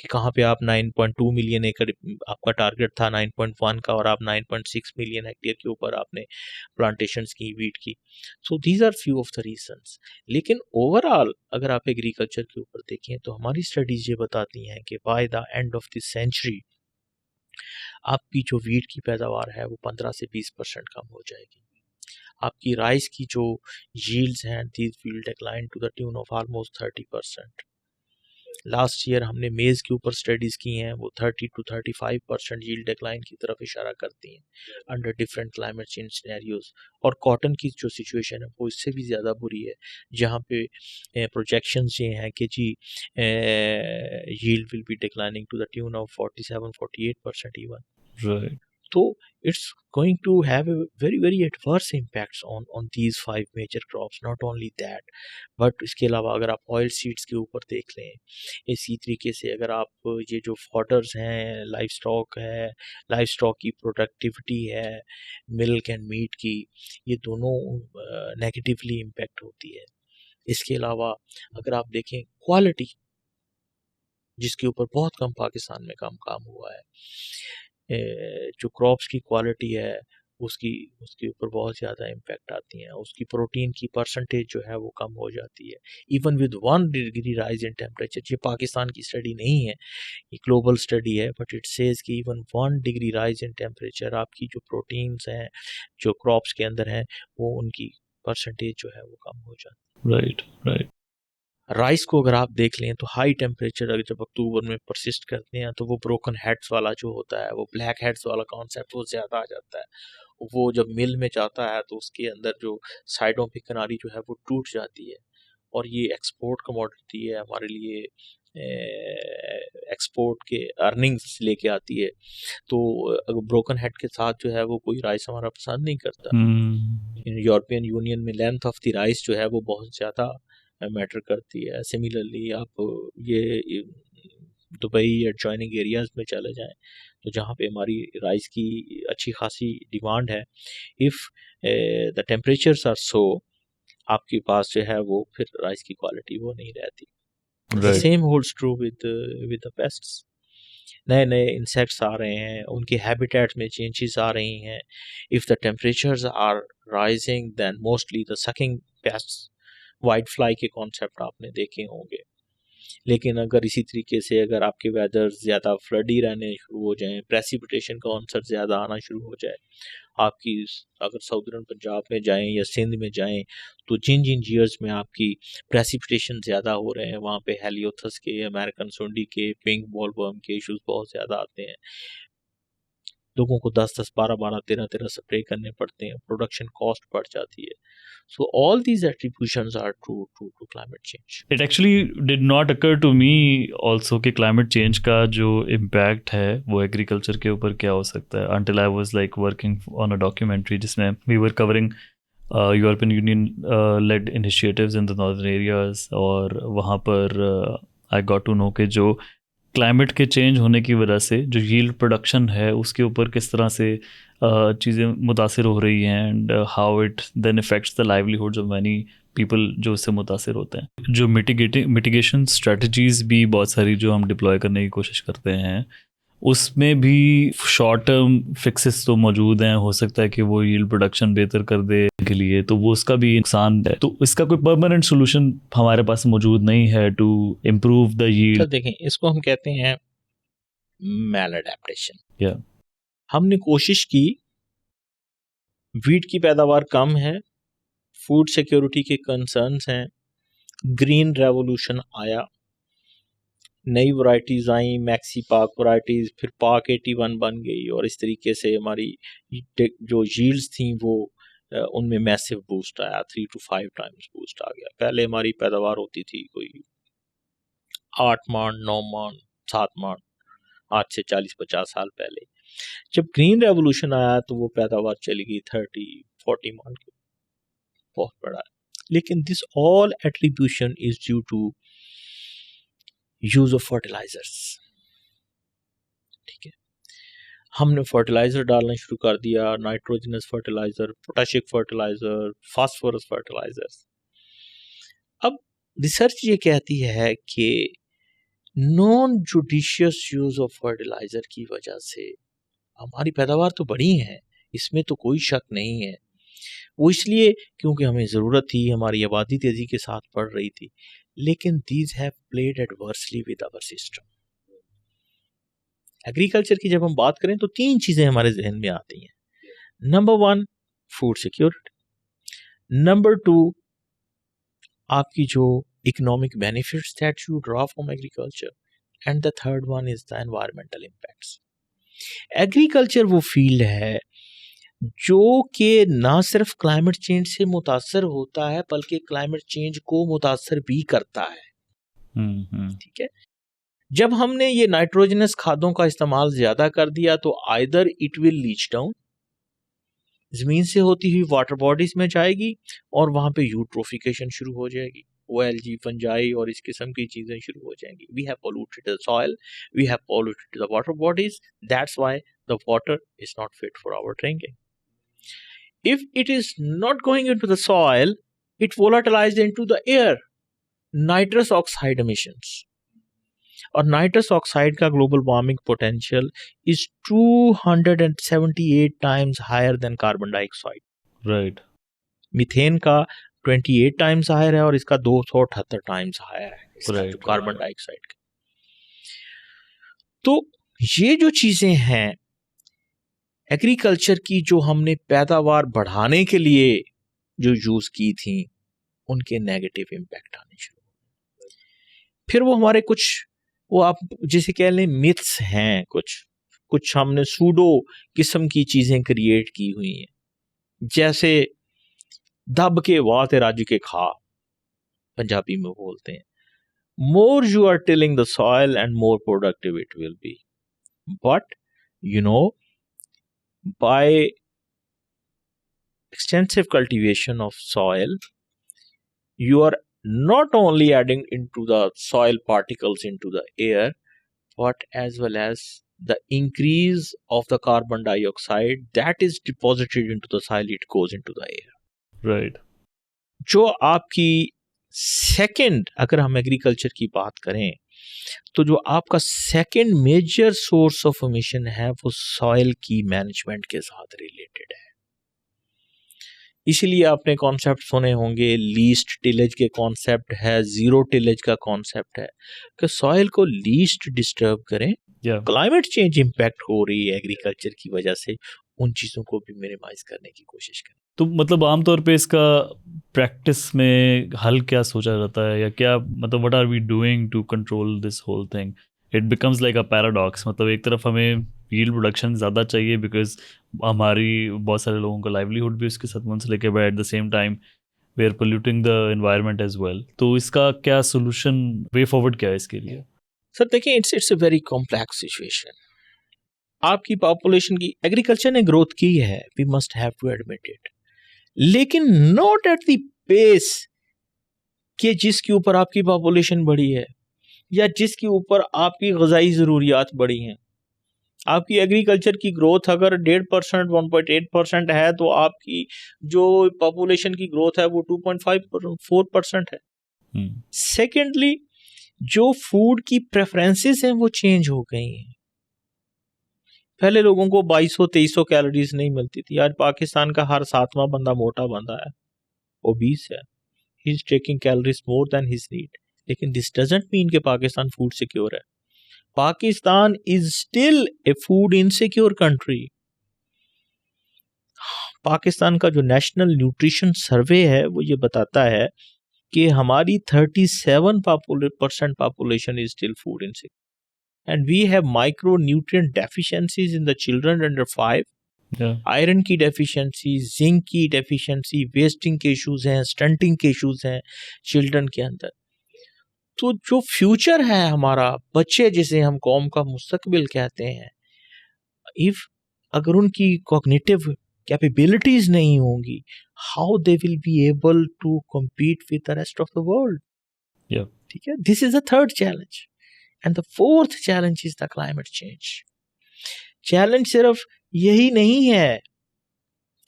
कि कहाँ पे आप 9.2 मिलियन एकड़ आपका टारगेट था 9.1 का, और आप 9.6 मिलियन हेक्टेयर के ऊपर आपने प्लांटेशंस की वीट की। So these are few of the reasons. लेकिन ओवरऑल अगर आप एग्रीकल्चर के ऊपर देखें तो हमारी स्टडीज ये बताती हैं कि by the end of this century आपकी जो वीट की पैदावार है वो 15 से 20% कम हो जाएगी। आपकी राइस की जो यील्ड्स हैं these will decline to the tune of almost 30%। Last year हमने मेज़ के ऊपर स्टडीज़ की हैं, वो 30 to 35% यील्ड डिक्लाइन की तरफ इशारा करती हैं under different climate change scenarios. और कॉटन की जो सिचुएशन है वो इससे भी ज़्यादा बुरी है, जहाँ पे प्रोजेक्शंस ये हैं कि जी yield will be declining to the tune of 47-48% even. Right. तो it's going to have a very very adverse impacts on these 5 major crops. Not only that, but इसके अलावा अगर आप ऑयल सीड्स के ऊपर देख लें, इसी तरीके से अगर आप ये जो फॉडर्स हैं, लाइफ स्टॉक है, लाइफ स्टॉक की प्रोडक्टिविटी है, मिल्क एंड मीट की, ये दोनों नेगेटिवली इम्पेक्ट होती है। इसके अलावा अगर आप देखें क्वालिटी, जिसके ऊपर बहुत कम पाकिस्तान में काम हुआ है, जो क्रॉप्स की क्वालिटी है उसकी उसके ऊपर बहुत ज़्यादा इम्पेक्ट आती हैं। उसकी प्रोटीन की परसेंटेज जो है वो कम हो जाती है even with 1 degree rise in temperature. ये पाकिस्तान की स्टडी नहीं है, ये ग्लोबल स्टडी है, बट इट सेज कि even 1 degree rise in temperature आपकी जो प्रोटीन्स हैं जो क्रॉप्स के अंदर हैं वो उनकी परसेंटेज जो है वो कम हो जाती है। Right right. राइस को अगर आप देख लें तो हाई टेम्परेचर अगर जब अक्टूबर में परसिस्ट करते हैं तो वो ब्रोकन हेड्स वाला जो होता है, वो ब्लैक हेड्स वाला कॉन्सेप्ट वो ज़्यादा आ जाता है। वो जब मिल में जाता है तो उसके अंदर जो साइडों पे किनारी जो है वो टूट जाती है, और ये एक्सपोर्ट कमोडिटी है हमारे लिए, एक्सपोर्ट के अर्निंग्स लेके आती है। तो अगर ब्रोकन हेड के साथ जो है वो कोई राइस हमारा पसंद नहीं करता। यूरोपियन यूनियन में लेंथ ऑफ द राइस जो है वो बहुत ज़्यादा मैटर करती है। सिमिलरली आप ये दुबई या एडजॉइनिंग एरियाज़ में चले जाएं तो जहाँ पे हमारी राइस की अच्छी खासी डिमांड है, if the temperatures are so, आपके पास जो है वो फिर राइस की क्वालिटी वो नहीं रहती। The same holds true with the pests. नए नए इंसेक्ट्स आ रहे हैं, उनके हैबिटेट में चेंजेस आ रही हैं। If the temperatures are rising then mostly the sucking pests, white fly के कॉन्सेप्ट आपने देखे होंगे। लेकिन अगर इसी तरीके से अगर आपके वेदर ज़्यादा फ्लडी रहने शुरू हो जाएं, प्रेसिपिटेशन का आंसर ज़्यादा आना शुरू हो जाए, आपकी अगर साउदर्न पंजाब में जाएं या सिंध में जाएं तो जिन जिन ईयर्स में आपकी प्रेसिपिटेशन ज़्यादा हो रहे हैं वहाँ पे हेलियोथस के, अमेरिकन सुंडी के, पिंक बॉलवर्म के इश्यूज बहुत ज़्यादा आते हैं। लोगों को 10-10, 12-12, 13-13 स्प्रे करने पड़ते हैं, प्रोडक्शन कॉस्ट बढ़ जाती है। So all these attributions are true to climate change. It actually did not occur to me also कि climate change का जो impact है वो agriculture के ऊपर क्या हो सकता है, until I was like working on a documentary जिसमें we were covering European Union led initiatives in the northern areas, और वहाँ पर I got to know कि जो क्लाइमेट के चेंज होने की वजह से जो यील्ड प्रोडक्शन है उसके ऊपर किस तरह से चीज़ें मुतासिर हो रही हैं, and how it then effects the livelihoods of many people जो इससे मुतासिर होते हैं। जो मिटिगेशन स्ट्रेटजीज़ भी बहुत सारी जो हम डिप्लॉय करने की कोशिश करते हैं उसमें भी शॉर्ट टर्म फिक्सेस तो मौजूद हैं, हो सकता है कि वो यील्ड प्रोडक्शन बेहतर कर दे के लिए, तो वो उसका भी नुकसान है। तो इसका कोई परमानेंट सोल्यूशन हमारे पास मौजूद नहीं है टू इम्प्रूव द यील्ड। देखें, इसको हम कहते हैं मैल एडेप्टेशन। या हमने कोशिश की, वीट की पैदावार कम है, फूड सिक्योरिटी के कंसर्न्स हैं, ग्रीन रेवोल्यूशन आया, नई वैरायटीज़ आई, मैक्सी पाक वैरायटीज़, फिर पाक 81 बन गई, और इस तरीके से हमारी जो यील्ड्स थी वो उनमें मैसिव बूस्ट आया, 3 to 5 टाइम्स बूस्ट आ गया। पहले हमारी पैदावार होती थी कोई 8 मान, 9 मान, 7 मान, आज से 40-50 साल पहले। जब ग्रीन रेवोल्यूशन आया तो वो पैदावार चली गई 30-40 मान के, बहुत बड़ा है। लेकिन this all attribution is due to use of fertilisers. ठीक है, हमने फर्टिलाइजर डालना शुरू कर दिया, nitrogenous fertiliser, potassic fertiliser, phosphorus fertilisers. अब रिसर्च ये कहती है कि non judicious use of fertiliser की वजह से हमारी पैदावार तो बढ़ी है, इसमें तो कोई शक नहीं है। वो इसलिए क्योंकि हमें ज़रूरत थी, हमारी आबादी तेज़ी के साथ बढ़ रही थी, लेकिन these have played adversely with our system. Agriculture की जब हम बात करें तो 3 चीज़ें हमारे जहन में आती हैं। नंबर 1 फूड सिक्योरिटी, नंबर 2 आपकी जो economic benefits that you draw from agriculture, and the third one is the environmental impacts. Agriculture वो फील्ड है जो कि ना सिर्फ क्लाइमेट चेंज से मुतासर होता है बल्कि क्लाइमेट चेंज को मुतासर भी करता है। ठीक है, जब हमने ये नाइट्रोजनस खादों का इस्तेमाल ज्यादा कर दिया तो either it will leach down, जमीन से होती हुई वाटर बॉडीज में जाएगी और वहां पे यूट्रोफिकेशन शुरू हो जाएगी, OLG, फंजाई और इस किस्म की चीजें शुरू हो जाएंगी। We have polluted the soil, we have polluted the water bodies, that's why the water is not fit for our drinking. If it is not going into the soil, it volatilized into the air, nitrous oxide emissions. और nitrous oxide का global warming potential is 278 times higher than carbon dioxide. Right. Methane का 28 times higher है और इसका 278 times higher है, इसका Right. जो carbon dioxide का। तो ये जो चीजें हैं एग्रीकल्चर की, जो हमने पैदावार बढ़ाने के लिए जो यूज की थी, उनके नेगेटिव इम्पैक्ट आने शुरू हो। फिर वो हमारे कुछ, वो आप जिसे कह लें मिथ्स हैं, कुछ हमने सूडो किस्म की चीजें क्रिएट की हुई हैं, जैसे दब के वाते राज के खा, पंजाबी में बोलते हैं, more you are tilling the soil and more productive it will be, but you know by extensive cultivation of soil, you are not only adding into the soil particles into the air, but as well as the increase of the carbon dioxide that is deposited into the soil, it goes into the air. Right. जो आपकी second, अगर हम agriculture की बात करें तो जो आपका second major source of emission है वो सॉइल की मैनेजमेंट के साथ रिलेटेड है। इसीलिए आपने कॉन्सेप्ट सुने होंगे, लीस्ट टिलेज के कॉन्सेप्ट है, जीरो टिलेज का कॉन्सेप्ट है, कि सॉइल को लीस्ट डिस्टर्ब करें। क्लाइमेट चेंज इम्पैक्ट हो रही है एग्रीकल्चर की वजह से, उन चीज़ों को भी मिनिमाइज करने की कोशिश करें। तो मतलब आमतौर पे इसका प्रैक्टिस में हल क्या सोचा जाता है, या क्या मतलब what are we doing to control this whole thing? It becomes like a paradox. मतलब एक तरफ हमें यील्ड प्रोडक्शन ज़्यादा चाहिए बिकॉज हमारी बहुत सारे लोगों का लाइवलीहुड भी उसके साथ मुंसलिक है, but at the same time we are polluting the environment as well. तो इसका क्या सोल्यूशन, वे फॉरवर्ड क्या है इसके लिए? सर देखिए, it's a very complex situation. आपकी पॉपुलेशन की, एग्रीकल्चर ने ग्रोथ की है, we must have to admit it, लेकिन नॉट एट द पेस कि जिसके ऊपर आपकी पॉपुलेशन बढ़ी है या जिसके ऊपर आपकी ग़िज़ाई ज़रूरियात बढ़ी हैं। आपकी एग्रीकल्चर की ग्रोथ अगर 1.5%, 1.8% है, तो आपकी जो पॉपुलेशन की ग्रोथ है वो 2.5-4% है। सेकेंडली, जो फूड की प्रेफरेंसेस हैं वो चेंज हो गई हैं। पहले लोगों को 2200-2300 कैलोरीज नहीं मिलती थी, आज पाकिस्तान का हर 7वां बंदा मोटा बंदा है, ओबीस है, he is taking calories more than his need. लेकिन दिस डजंट मीन कि पाकिस्तान फूड सिक्योर है। Pakistan is still a food insecure country. Pakistan का जो नेशनल न्यूट्रिशन सर्वे है वो ये बताता है कि हमारी 37% population is still food insecure, and we have micronutrient deficiencies in the children under 5. Iron की डेफिशिएंसी, जिंक की डेफिशिएंसी, वेस्टिंग के इश्यूज हैं, स्टंटिंग के इश्यूज हैं चिल्ड्रन के अंदर। तो जो फ्यूचर है हमारा, बच्चे जिसे हम कौम का मुस्तकबिल कहते हैं, इफ अगर उनकी कॉग्निटिव कैपेबिलिटीज नहीं होंगी, how they will be able to compete with the rest of the world? Yeah. ठीक है, this is the third challenge. And the fourth challenge is the climate change. Challenge सिर्फ यही नहीं है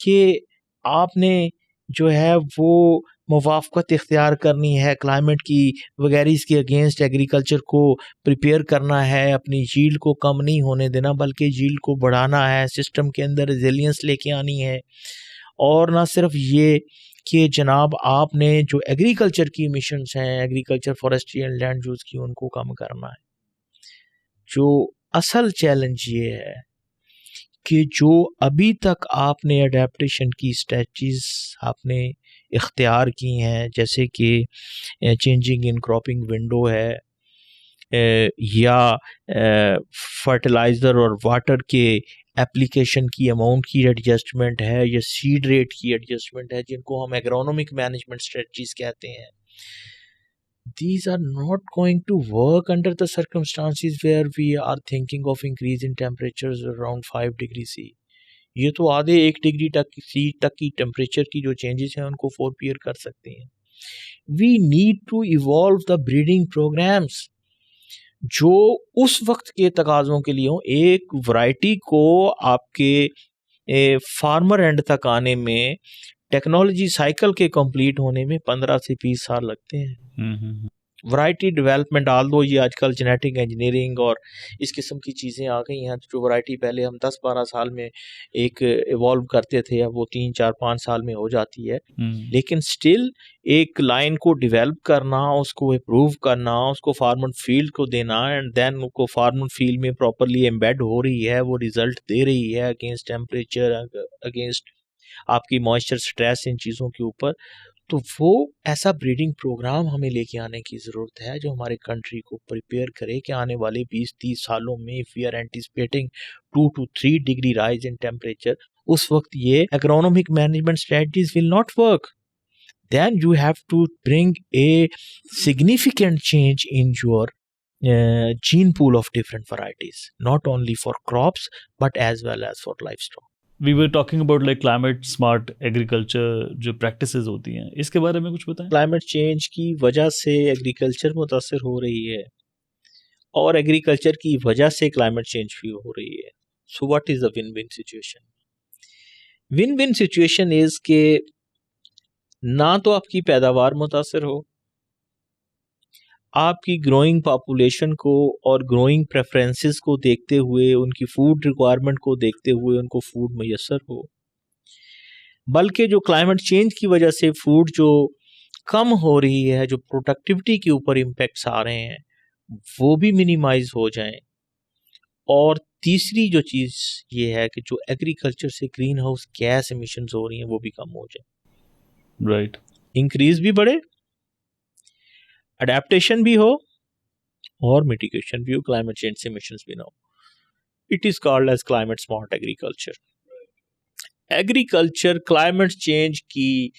कि आपने जो है वो मुवाफ़क़त इख्तियार करनी है क्लाइमेट की वगैरह, इसके अगेंस्ट एग्रीकल्चर को प्रिपेयर करना है, अपनी यील्ड को कम नहीं होने देना बल्कि यील्ड को बढ़ाना है, सिस्टम के अंदर रेजिलियंस लेके आनी है. और ना सिर्फ ये कि जनाब आपने जो एग्रीकल्चर की इमिशंस हैं, agriculture, forestry and land use की, उनको कम करना है. जो असल चैलेंज ये है कि जो अभी तक आपने अडेप्टेशन की स्ट्रेटजीज आपने इख्तियार की हैं, जैसे कि चेंजिंग इन क्रॉपिंग विंडो है, या फर्टिलाइज़र और वाटर के एप्लीकेशन की अमाउंट की एडजस्टमेंट है, या सीड रेट की एडजस्टमेंट है, जिनको हम एग्रोनॉमिक मैनेजमेंट स्ट्रेटजीज कहते हैं. These are not going to work under the circumstances where we are thinking of increase in temperatures around 5 degree C. ये तो आधे 1 डिग्री तक की टेम्परेचर की जो चेंजेस हैं उनको फोरपियर कर सकते हैं. We need to evolve the breeding programs जो उस वक्त के तकाज़ों के लिए हो. एक वैरायटी को आपके फार्मर एंड तक आने में, टेक्नोलॉजी साइकिल के कंप्लीट होने में 15 से 20 साल लगते हैं. वैरायटी डेवलपमेंट, आल्दो ये आजकल जेनेटिक इंजीनियरिंग और इस किस्म की चीज़ें आ गई हैं, जो वैरायटी पहले हम 10-12 साल में एक इवॉल्व करते थे, अब वो 3-4-5 साल में हो जाती है. लेकिन स्टिल एक लाइन को डेवलप करना, उसको अप्रूव करना, उसको फार्मर फील्ड को देना, एंड देन उसको फार्मर फील्ड में प्रॉपरली एम्बेड हो रही है, वो रिजल्ट दे रही है अगेंस्ट टेम्परेचर, अगेंस्ट आपकी मॉइस्चर स्ट्रेस, इन चीज़ों के ऊपर. तो वो ऐसा ब्रीडिंग प्रोग्राम हमें लेके आने की ज़रूरत है जो हमारे कंट्री को प्रिपेयर करे कि आने वाले 20-30 सालों में if we are anticipating 2 to 3 degree rise in temperature, उस वक्त ये agronomic management strategies will not work. Then you have to bring a significant change in your gene pool of different varieties, not only for crops but as well as for livestock. We were talking about like climate smart agriculture जो practices होती हैं, इसके बारे में कुछ बताएं. Climate change की वजह से एग्रीकल्चर मुतासर हो रही है और एग्रीकल्चर की वजह से क्लाइमेट चेंज भी हो रही है. So what is the win win situation? Win win situation is के ना तो आपकी पैदावार मुतासर हो, आपकी ग्रोइंग पॉपुलेशन को और ग्रोइंग प्रेफरेंसेस को देखते हुए, उनकी फूड रिक्वायरमेंट को देखते हुए उनको फूड मैसर हो, बल्कि जो क्लाइमेट चेंज की वजह से फूड जो कम हो रही है, जो प्रोडक्टिविटी के ऊपर इम्पेक्ट्स आ रहे हैं, वो भी मिनिमाइज हो जाएं. और तीसरी जो चीज़ ये है कि जो एग्रीकल्चर से ग्रीन हाउस गैस एमिशंस हो रही हैं वो भी कम हो जाए. राइट. इंक्रीज भी बढ़े, अडेप्टेशन भी हो और मिटिगेशन भी हो, क्लाइमेट चेंज से एमिशंस भी ना हो. It is called as climate smart agriculture. Agriculture climate change की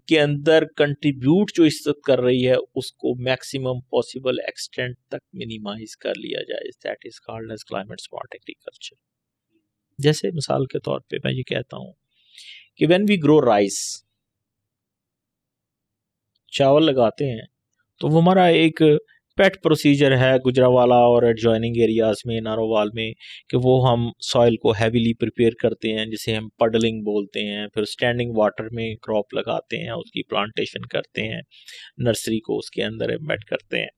के अंदर कंट्रीब्यूट जो इस वक्त कर रही है उसको मैक्सिमम पॉसिबल एक्सटेंट तक मिनिमाइज कर लिया जाए. That is called as climate smart agriculture. जैसे मिसाल के तौर पे मैं ये कहता हूँ कि व्हेन वी ग्रो राइस, चावल लगाते हैं, तो वो हमारा एक पेट प्रोसीजर है गुजरावाला और एडजॉइनिंग एरियाज में, नारोवाल में, कि वो हम सॉइल को हैवीली प्रिपेयर करते हैं, जिसे हम पडलिंग बोलते हैं. फिर स्टैंडिंग वाटर में क्रॉप लगाते हैं, उसकी प्लांटेशन करते हैं, नर्सरी को उसके अंदर एम्बेड करते हैं.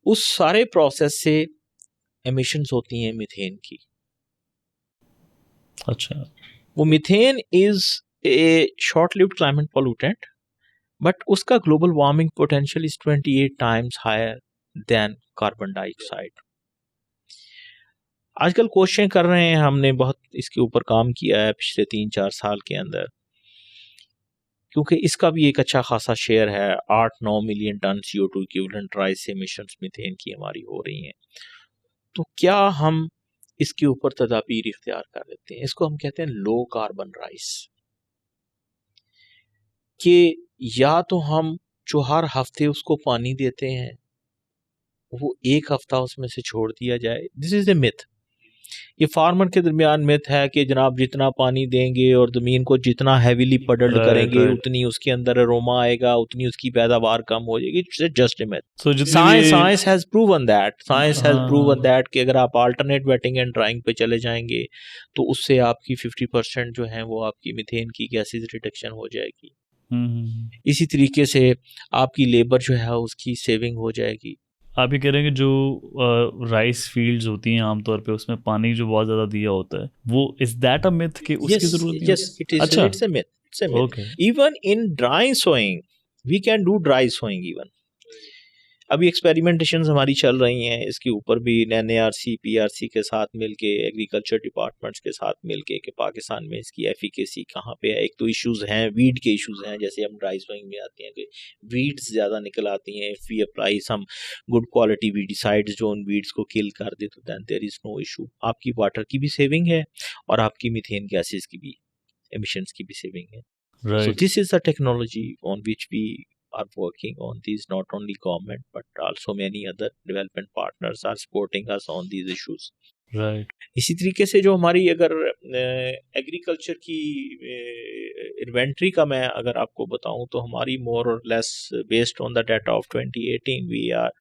उस सारे प्रोसेस से एमिशंस होती हैं मीथेन की. अच्छा. वो methane is a short lived climate pollutant, but उसका global warming potential is 28 times higher than carbon dioxide. आजकल कोशिशें कर रहे हैं, हमने बहुत इसके ऊपर काम किया है पिछले 3-4 साल के अंदर, क्योंकि इसका भी एक अच्छा खासा शेयर है. 8-9 million ton CO2 equivalent rice emissions methane की हमारी हो रही हैं. तो क्या हम इसके ऊपर तदाबीर इख्तियार कर लेते हैं? इसको हम कहते हैं लो कार्बन राइस. कि या तो हम जो हर हफ्ते उसको पानी देते हैं, वो एक हफ्ता उसमें से छोड़ दिया जाए। This is a myth. ये फार्मर के दरमियान मिथ है कि जनाब जितना पानी देंगे और ज़मीन को जितना हैवीली पडल्ड Right, करेंगे right. उतनी उसके अंदर अरोमा आएगा, उतनी उसकी पैदावार कम हो जाएगी। It's just a myth. So जितनी साइंस भी science has proven that, science has हाँ प्रूवन हाँ दैट कि अगर आप अल्टरनेट वेटिंग एंड ड्राइंग पे चले जाएंगे तो उससे आपकी 50% जो है वो आपकी मीथेन की गैसेज रिडक्शन हो जाएगी। इसी तरीके से आपकी लेबर जो है उसकी सेविंग हो जाएगी। आप ये कह रहे हैं कि जो राइस फील्ड्स होती हैं आमतौर पे उसमें पानी जो बहुत ज़्यादा दिया होता है, वो इज दैट अ मिथ कि उसकी Yes, ज़रूरत नहीं yes, होती? it is. अच्छा, It's a myth. It's a myth. Okay, Even in dry sowing, we can do dry sowing even. अभी एक्सपेरिमेंटेशंस हमारी चल रही हैं इसके ऊपर भी, NARC PRC के साथ मिलके, एग्रीकल्चर डिपार्टमेंट्स के साथ मिलके, कि पाकिस्तान में इसकी एफिकेसी कहाँ पे है। एक तो इश्यूज हैं, वीड के इश्यूज हैं, जैसे हम ड्राई सोइंग में आते हैं कि वीड्स ज़्यादा निकल आती हैं। If we apply some good quality weedicides जो उन वीड्स को किल कर दे तो than there is no issue. आपकी वाटर की भी सेविंग है और आपकी मीथेन गैसेस की भी, एमिशंस की भी सेविंग है। So right, this is the technology on which we are working on these. Not only government but also many other development partners are supporting us on these issues. Right, इसी तरीके से जो हमारी अगर agriculture की inventory का मैं अगर आपको बताऊं तो हमारी more or less based on the data of 2018 we are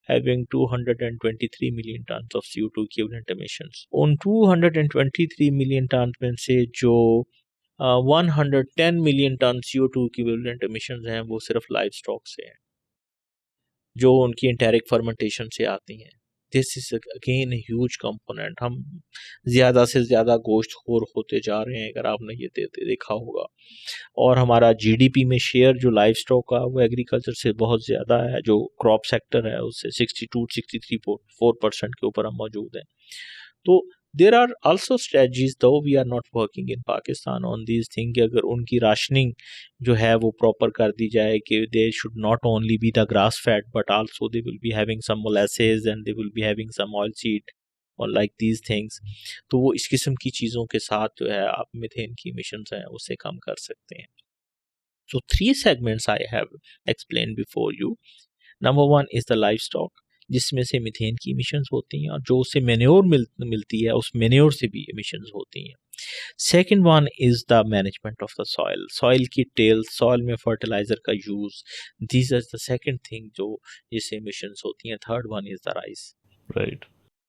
having 223 million tons of CO2 equivalent emissions. उन 223 million tons में से जो 110 million ton CO2 equivalent emissions हैं वो सिर्फ लाइव स्टॉक से हैं, जो उनकी एंटेरिक फर्मेंटेशन से आती हैं। This is again huge component. हम ज़्यादा से ज़्यादा गोश्त खोर होते जा रहे हैं, अगर आपने ये देखा होगा। और हमारा GDP में शेयर जो लाइव स्टॉक का वो एग्रीकल्चर से बहुत ज़्यादा है, जो क्रॉप सेक्टर है उससे 62-63% के ऊपर हम मौजूद हैं। तो there are also strategies, though we are not working in Pakistan on these things, कि अगर उनकी राशनिंग जो है वो प्रॉपर कर दी जाए कि they should not only be the grass fed but also they will be having some molasses and they will be having some oil seed और like these things, तो वो इस किस्म की चीज़ों के साथ जो है आप मीथेन की emissions हैं उससे कम कर सकते हैं। So 3 segments I have explained before you. Number 1 is the livestock, जिसमें से मीथेन की एमिशंस होती हैं, और जो उससे मेन्योर मिलती है उस मेन्योर से भी एमिशंस होती हैं। Second one is the management of the soil, soil की टेल, सॉइल में फर्टिलाइज़र का use, this is the second thing जो जिससे एमिशंस होती हैं। Third one is the rice. Right,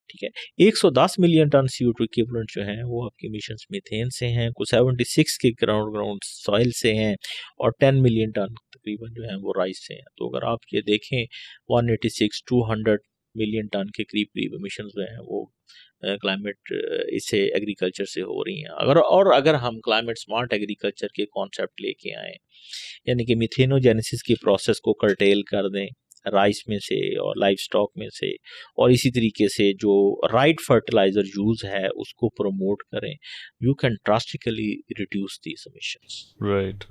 ठीक है, 110 मिलियन टन CO2 इक्विवेलेंट जो हैं वो आपके एमिशंस मीथेन से हैं, कुछ 76 के ग्राउंड सॉइल से हैं, और 10 मिलियन टन तकरीबन जो हैं वो राइस से हैं। तो अगर आप ये देखें 186-200 मिलियन टन के करीब एमिशंस जो हैं वो क्लाइमेट इससे एग्रीकल्चर से हो रही हैं। अगर हम क्लाइमेट स्मार्ट एग्रीकल्चर के कॉन्सेप्ट लेके आएँ, यानी कि मिथेनोजेनेसिस की प्रोसेस को कर्टेल कर दें राइस में से और लाइव स्टॉक में से, और इसी तरीके से जो राइट फर्टिलाइजर यूज है उसको प्रमोट करें, you can drastically reduce these emissions. Right,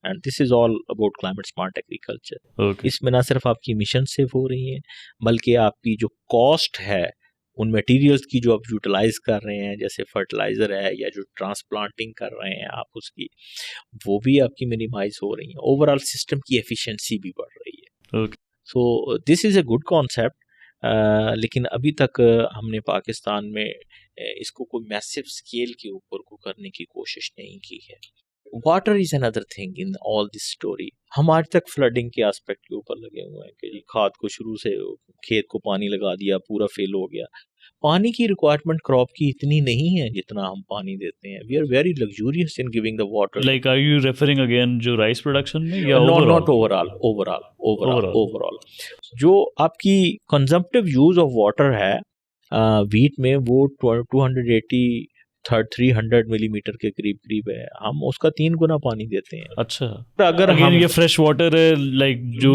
and this is all about climate smart agriculture. Okay, इसमें ना सिर्फ आपकी एमिशन सेव हो रही हैं, बल्कि आपकी जो कॉस्ट है उन मटेरियल्स की जो आप यूटिलाइज कर रहे हैं, जैसे फर्टिलाइजर है या जो ट्रांसप्लांटिंग कर रहे हैं आप उसकी, वो भी आपकी मिनिमाइज हो रही है। ओवरऑल सिस्टम की एफिशिएंसी भी बढ़ रही है। Okay, so this is a good concept, लेकिन अभी तक हमने पाकिस्तान में इसको कोई मैसिव स्केल के ऊपर को करने की कोशिश नहीं की है। Water is another thing in all this story. हम आज तक फ्लडिंग के एस्पेक्ट के ऊपर लगे हुए हैं कि खाद को शुरू से खेत को पानी लगा दिया, पूरा फेल हो गया। पानी की रिक्वायरमेंट क्रॉप की इतनी नहीं है जितना हम पानी देते हैं। We are very luxurious in giving the water. Like are you referring again जो राइस प्रोडक्शन में या नॉट ओवरऑल जो आपकी कंजम्पटिव यूज ऑफ वाटर है वीट में वो 300 मिलीमीटर के करीब है। हम उसका 3 गुना पानी देते हैं। अच्छा, अगर अगेन हम ये फ्रेश वाटर है, लाइक जो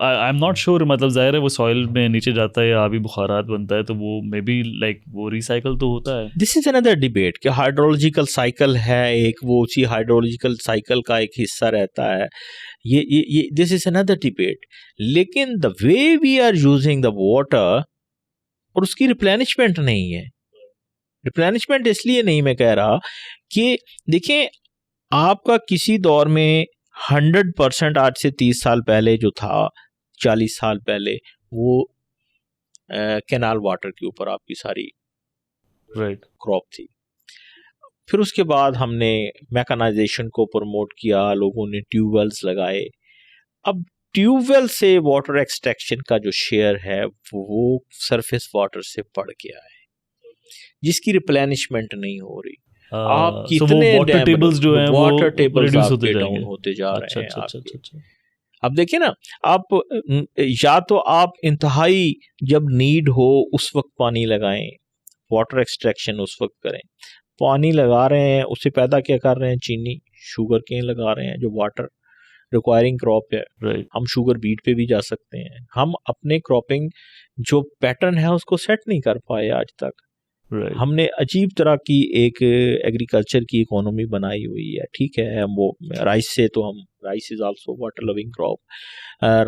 आई एम नॉट श्योर, मतलब जाहिर है वो सॉइल में नीचे जाता है या आबी बुखारात बनता है, तो वो मे बी लाइक वो रिसाइकल तो होता है। दिस इज अनदर डिबेट कि हाइड्रोलॉजिकल साइकिल है एक, वो उसी हाइड्रोलॉजिकल साइकिल का एक हिस्सा रहता है। ये दिस इज अनदर डिबेट। लेकिन the way we are using the water और उसकी रिप्लेनिशमेंट नहीं है। रिप्लेनिशमेंट इसलिए नहीं मैं कह रहा कि देखें, आपका किसी दौर में 100% आज से 30 साल पहले जो था, 40 साल पहले, वो कैनाल वाटर के ऊपर आपकी सारी राइट क्रॉप थी। फिर उसके बाद हमने मैकेनाइजेशन को प्रमोट किया, लोगों ने ट्यूबवेल्स लगाए। अब ट्यूबवेल से वाटर एक्सट्रैक्शन का जो शेयर है वो सरफेस वाटर से बढ़ गया है, जिसकी रिप्लेनिशमेंट नहीं हो रही। आप सो वो कितने वाटर टेबल्स जो हैं वो वाटर टेबल्स रिड्यूस होते आपके जाएंगे। डाउन होते जा अच्छा रहे हैं अच्छा अच्छा आपके। अच्छा अच्छा। अब देखिए ना, आप या तो आप इंतहाई जब नीड हो उस वक्त पानी लगाएं, वाटर एक्सट्रैक्शन उस वक्त करें। पानी लगा रहे हैं, उससे पैदा क्या कर रहे हैं? चीनी, शुगर केन लगा रहे हैं, जो वाटर रिक्वायरिंग क्रॉप है। राइट हम शुगर बीट पे भी जा सकते हैं। हम अपने क्रॉपिंग जो पैटर्न है उसको सेट नहीं कर पाए आज तक। राइट हमने अजीब तरह की एक एग्रीकल्चर की इकोनॉमी बनाई हुई है। ठीक है, हम वो राइस से, तो हम rice is also water loving crop,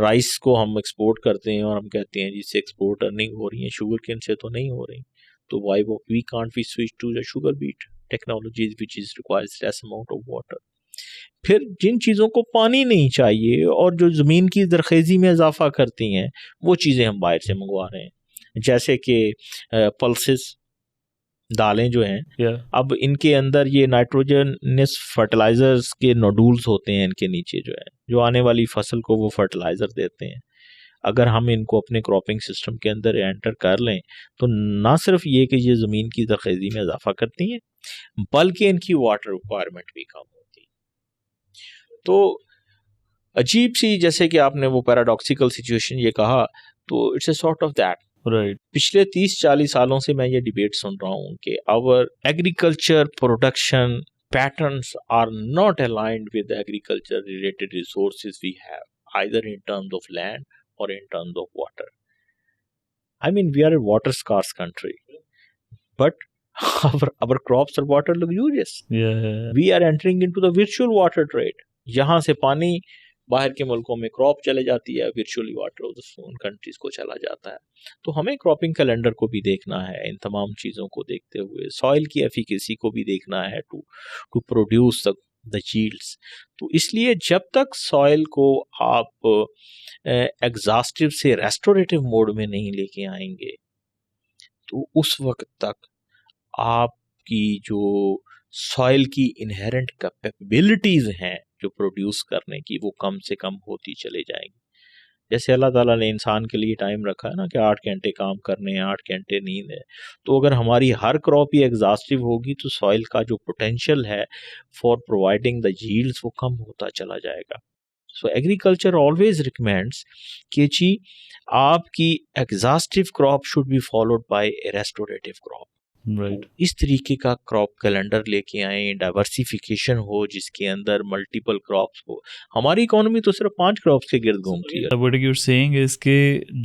rice को हम एक्सपोर्ट करते हैं और हम कहते हैं जिससे एक्सपोर्ट अर्निंग हो रही है, शुगर केन से तो नहीं हो रही। तो why we can't we switch to the sugar beet technologies which is requires less amount of water. फिर जिन चीज़ों को पानी नहीं चाहिए और जो ज़मीन की जरखेज़ी में इजाफा करती हैं, वो चीज़ें हम बाहर से मंगवा रहे हैं। जैसे कि पल्सेस, दालें जो हैं, या अब इनके अंदर ये नाइट्रोजनस फर्टिलाइजर्स के नोडुल्स होते हैं इनके नीचे, जो है, जो आने वाली फसल को वो फर्टिलाइज़र देते हैं। अगर हम इनको अपने क्रॉपिंग सिस्टम के अंदर एंटर कर लें तो ना सिर्फ ये कि ये ज़मीन की ज़रख़ेज़ी में इजाफा करती हैं, बल्कि इनकी वाटर रिक्वायरमेंट भी कम होती है। तो अजीब सी, जैसे कि आपने वो पैराडॉक्सिकल सिचुएशन ये कहा, तो it's a sort of that. Right पिछले 30-40 सालों से मैं ये डिबेट सुन रहा हूँ कि our agriculture production patterns are not aligned with agriculture related resources we have, either in terms of land और in terms of water. I mean, we are a water scarce country, but our crops are water luxurious. या We are entering into the virtual water trade. यहाँ से पानी बाहर के मुल्कों में crop चले जाती है, वर्चुअली वाटर उन कंट्रीज को चला जाता है। तो हमें क्रॉपिंग कैलेंडर को भी देखना है, इन तमाम चीज़ों को देखते हुए सॉइल की एफिकेसी को भी देखना है टू प्रोड्यूस द यील्ड्स। तो इसलिए जब तक सॉइल को आप एग्जॉस्टिव से रेस्टोरेटिव मोड में नहीं लेके आएंगे, तो उस वक्त तक आपकी जो सॉइल की इनहेरेंट कैपेबिलिटीज हैं जो प्रोड्यूस करने की, वो कम से कम होती चले जाएंगी। जैसे अल्लाह ताला ने इंसान के लिए टाइम रखा है ना कि 8 घंटे काम करने हैं, 8 घंटे नींद है, तो अगर हमारी हर क्रॉप ही एग्जॉस्टिव होगी तो सॉइल का जो पोटेंशियल है फॉर प्रोवाइडिंग द यील्ड्स वो कम होता चला जाएगा। सो एग्रीकल्चर ऑलवेज रिकमेंड्स कि जी आपकी exhaustive crop should be followed by A restorative crop. Right इस तरीके का क्रॉप कैलेंडर लेके आए, डाइवर्सिफिकेशन हो जिसके अंदर मल्टीपल क्रॉप्स हो। हमारी इकोनॉमी तो सिर्फ 5 क्रॉप्स के गिर्द घूमती है। What you are saying is के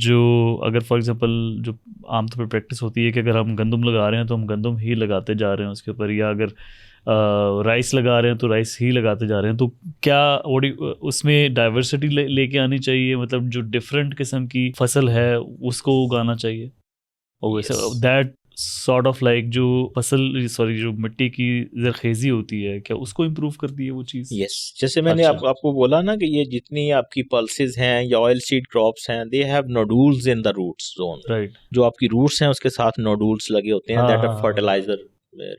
जो अगर फॉर एग्जांपल जो आमतौर पर प्रैक्टिस होती है कि अगर हम गंदम लगा रहे हैं तो हम गंदम ही लगाते जा रहे हैं उसके ऊपर, या अगर राइस लगा रहे हैं तो राइस ही लगाते जा रहे हैं, तो क्या उसमें डाइवर्सिटी लेके आनी चाहिए, मतलब जो डिफरेंट किस्म की फसल है उसको उगाना चाहिए। दैट सॉर्ट ऑफ लाइक जो फसल सॉरी जो मिट्टी की जरखेजी होती है, क्या उसको इम्प्रूव करती है वो चीज़? यस, जैसे मैंने अच्छा। आपको बोला ना कि ये जितनी आपकी पल्सेस हैं या ऑयल सीड क्रॉप्स हैं, they have nodules in the roots zone. Right जो आपकी रूट्स हैं उसके साथ नोडुल्स लगे होते हैं, हाँ दैट हाँ अ हाँ फर्टिलाइजर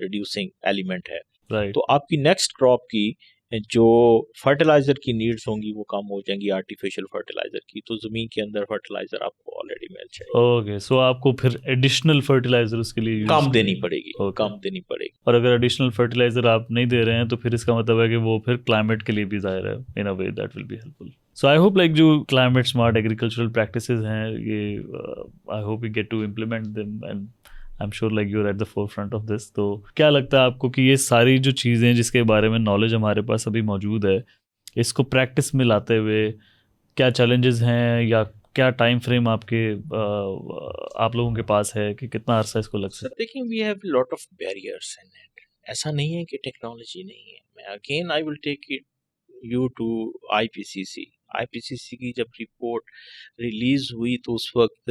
रिड्यूसिंग एलिमेंट है। राइट तो आपकी नेक्स्ट क्रॉप की जो फर्टिलाइजर की नीड्स होंगी वो कम हो जाएंगी आर्टिफिशियल फर्टिलाइजर की, तो जमीन के अंदर फर्टिलाइजर आपको ऑलरेडी मिल जाएगी। ओके, सो आपको फिर एडिशनल फर्टिलाइजर उसके लिए यूज कम देनी पड़ेगी, Okay. कम देनी पड़ेगी। और अगर एडिशनल फर्टिलाइजर आप नहीं दे रहे हैं तो फिर इसका मतलब है कि वो फिर क्लाइमेट के लिए भी ज़ाहिर है, in a way that will be helpful. So I hope like जो क्लाइमेट स्मार्ट एग्रीकल्चरल प्रैक्टिसेस हैं ये I hope we get to implement them and I am sure like you are at the forefront of this. तो क्या लगता है आपको कि ये सारी जो चीज़ें जिसके बारे में नॉलेज हमारे पास अभी मौजूद है, इसको प्रैक्टिस में लाते हुए क्या चैलेंजेस हैं या क्या टाइम फ्रेम आपके आप लोगों के पास है कि कितना अरसा इसको लग सकता है? देखिए, we have lot of barriers in it. ऐसा नहीं है कि टेक्नोलॉजी नहीं है। मैं again I will take it you to IPCC. IPCC की जब रिपोर्ट रिलीज हुई तो उस वक्त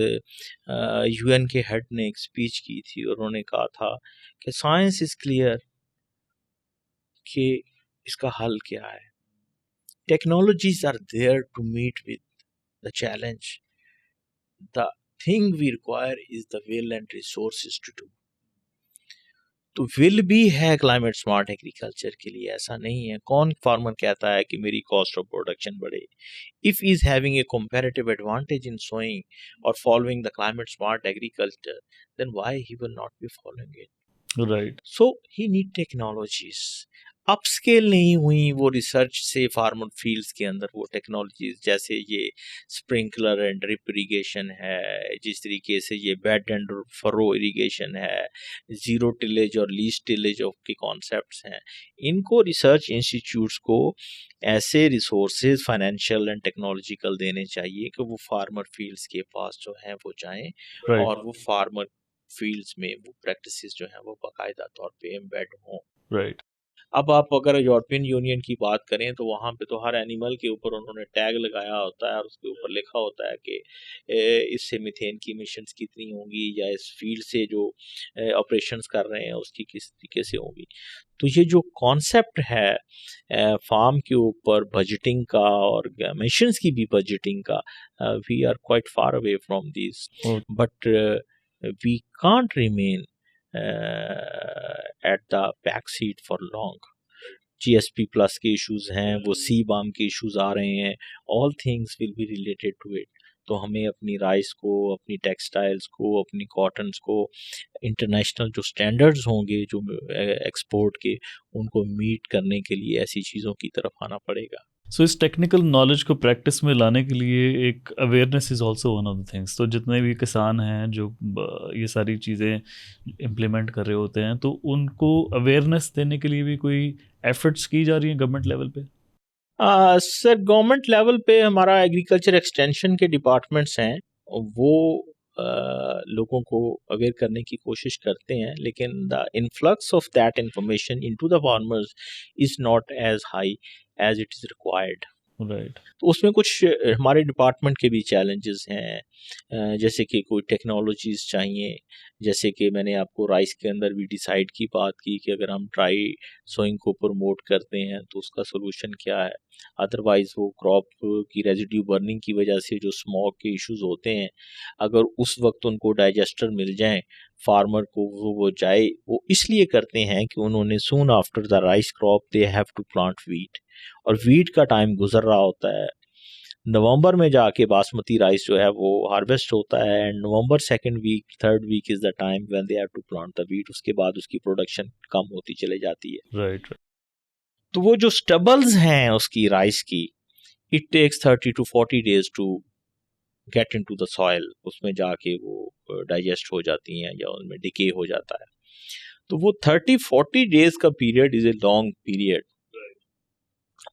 यूएन के हेड ने एक स्पीच की थी और उन्होंने कहा था कि साइंस इज क्लियर कि इसका हल क्या है। technologies are there to meet with the challenge. The thing we require is the will and resources to do. तो विल भी है क्लाइमेट स्मार्ट एग्रीकल्चर के लिए, ऐसा नहीं है. कौन फार्मर कहता है कि मेरी कॉस्ट ऑफ प्रोडक्शन बढ़े? If is having a comparative advantage in sowing और following the climate smart agriculture, then why he will not be following it? Right. So he need technologies. Upscale नहीं हुई वो research से farmer fields के अंदर वो technologies, जैसे ये स्प्रिंकलर एंड ड्रिप इरिगेशन है, जिस तरीके से ये बेड एंड फरो इरिगेशन है, जीरो टिलेज और लीस्ट टिलेज ऑफ के कॉन्सेप्ट्स हैं. इनको रिसर्च इंस्टीट्यूट्स को ऐसे रिसोर्सेज फाइनेंशियल एंड टेक्नोलॉजिकल देने चाहिए कि वो फार्मर फील्ड्स के पास जो हैं वो जाएं, और वो फार्मर फील्ड्स में वो प्रैक्टिसेस जो हैं वो बाकायदा तौर पे एम्बेड हों. राइट. अब आप अगर यूरोपियन यूनियन की बात करें तो वहाँ पे तो हर एनिमल के ऊपर उन्होंने टैग लगाया होता है और उसके ऊपर लिखा होता है कि इससे मीथेन की इमिशंस कितनी होंगी, या इस फील्ड से जो ऑपरेशंस कर रहे हैं उसकी किस तरीके से होंगी. तो ये जो कॉन्सेप्ट है फार्म के ऊपर बजटिंग का और मिशंस की भी बजटिंग का, we are quite far away from this, but we can't remain at the back seat for long. GSP plus के इश्यूज हैं, वो सी बाम के इश्यूज आ रहे हैं, all things will be related to it. तो हमें अपनी राइस को, अपनी टेक्सटाइल्स को, अपनी कॉटन्स को इंटरनेशनल जो स्टैंडर्ड्स होंगे जो एक्सपोर्ट के, उनको मीट करने के लिए ऐसी चीज़ों की तरफ आना पड़ेगा. सो इस टेक्निकल नॉलेज को प्रैक्टिस में लाने के लिए एक awareness is also one of the things. तो जितने भी किसान हैं जो ये सारी चीज़ें इम्प्लीमेंट कर रहे होते हैं, तो उनको अवेयरनेस देने के लिए भी कोई एफर्ट्स की जा रही हैं गवर्नमेंट लेवल पे? सर गवर्नमेंट लेवल पे हमारा एग्रीकल्चर एक्सटेंशन के डिपार्टमेंट्स हैं, वो लोगों को अवेयर करने की कोशिश करते हैं, लेकिन the influx of that information into the farmers is not as high as it is required. Right. तो उसमें कुछ हमारे डिपार्टमेंट के भी चैलेंजेस हैं, जैसे कि कोई टेक्नोलॉजीज़ चाहिए, जैसे कि मैंने आपको राइस के अंदर भी डिसाइड की बात की कि अगर हम ड्राई सोइंग को प्रमोट करते हैं तो उसका सोल्यूशन क्या है. अदरवाइज़ वो क्रॉप की रेजिड्यू बर्निंग की वजह से जो स्मॉग के इश्यूज होते हैं, अगर उस वक्त उनको डाइजेस्टर मिल जाएं फार्मर को, वो जाए, वो इसलिए करते हैं कि उन्होंने soon after the rice crop they have to plant wheat, और वीट का टाइम गुजर रहा होता है. नवंबर में जाके बासमती राइस जो है वो हार्वेस्ट होता है, and November second week third week is the time when they have to plant the wheat. उसके बाद उसकी प्रोडक्शन कम होती चली जाती है. राइट. तो वो जो स्टबल्स हैं उसकी राइस की, it takes 30 to 40 days to get into the soil. उसमें जाके वो डाइजेस्ट हो जाती हैं या उनमें डिके हो जाता है. तो वो 30-40 days का period is a long period.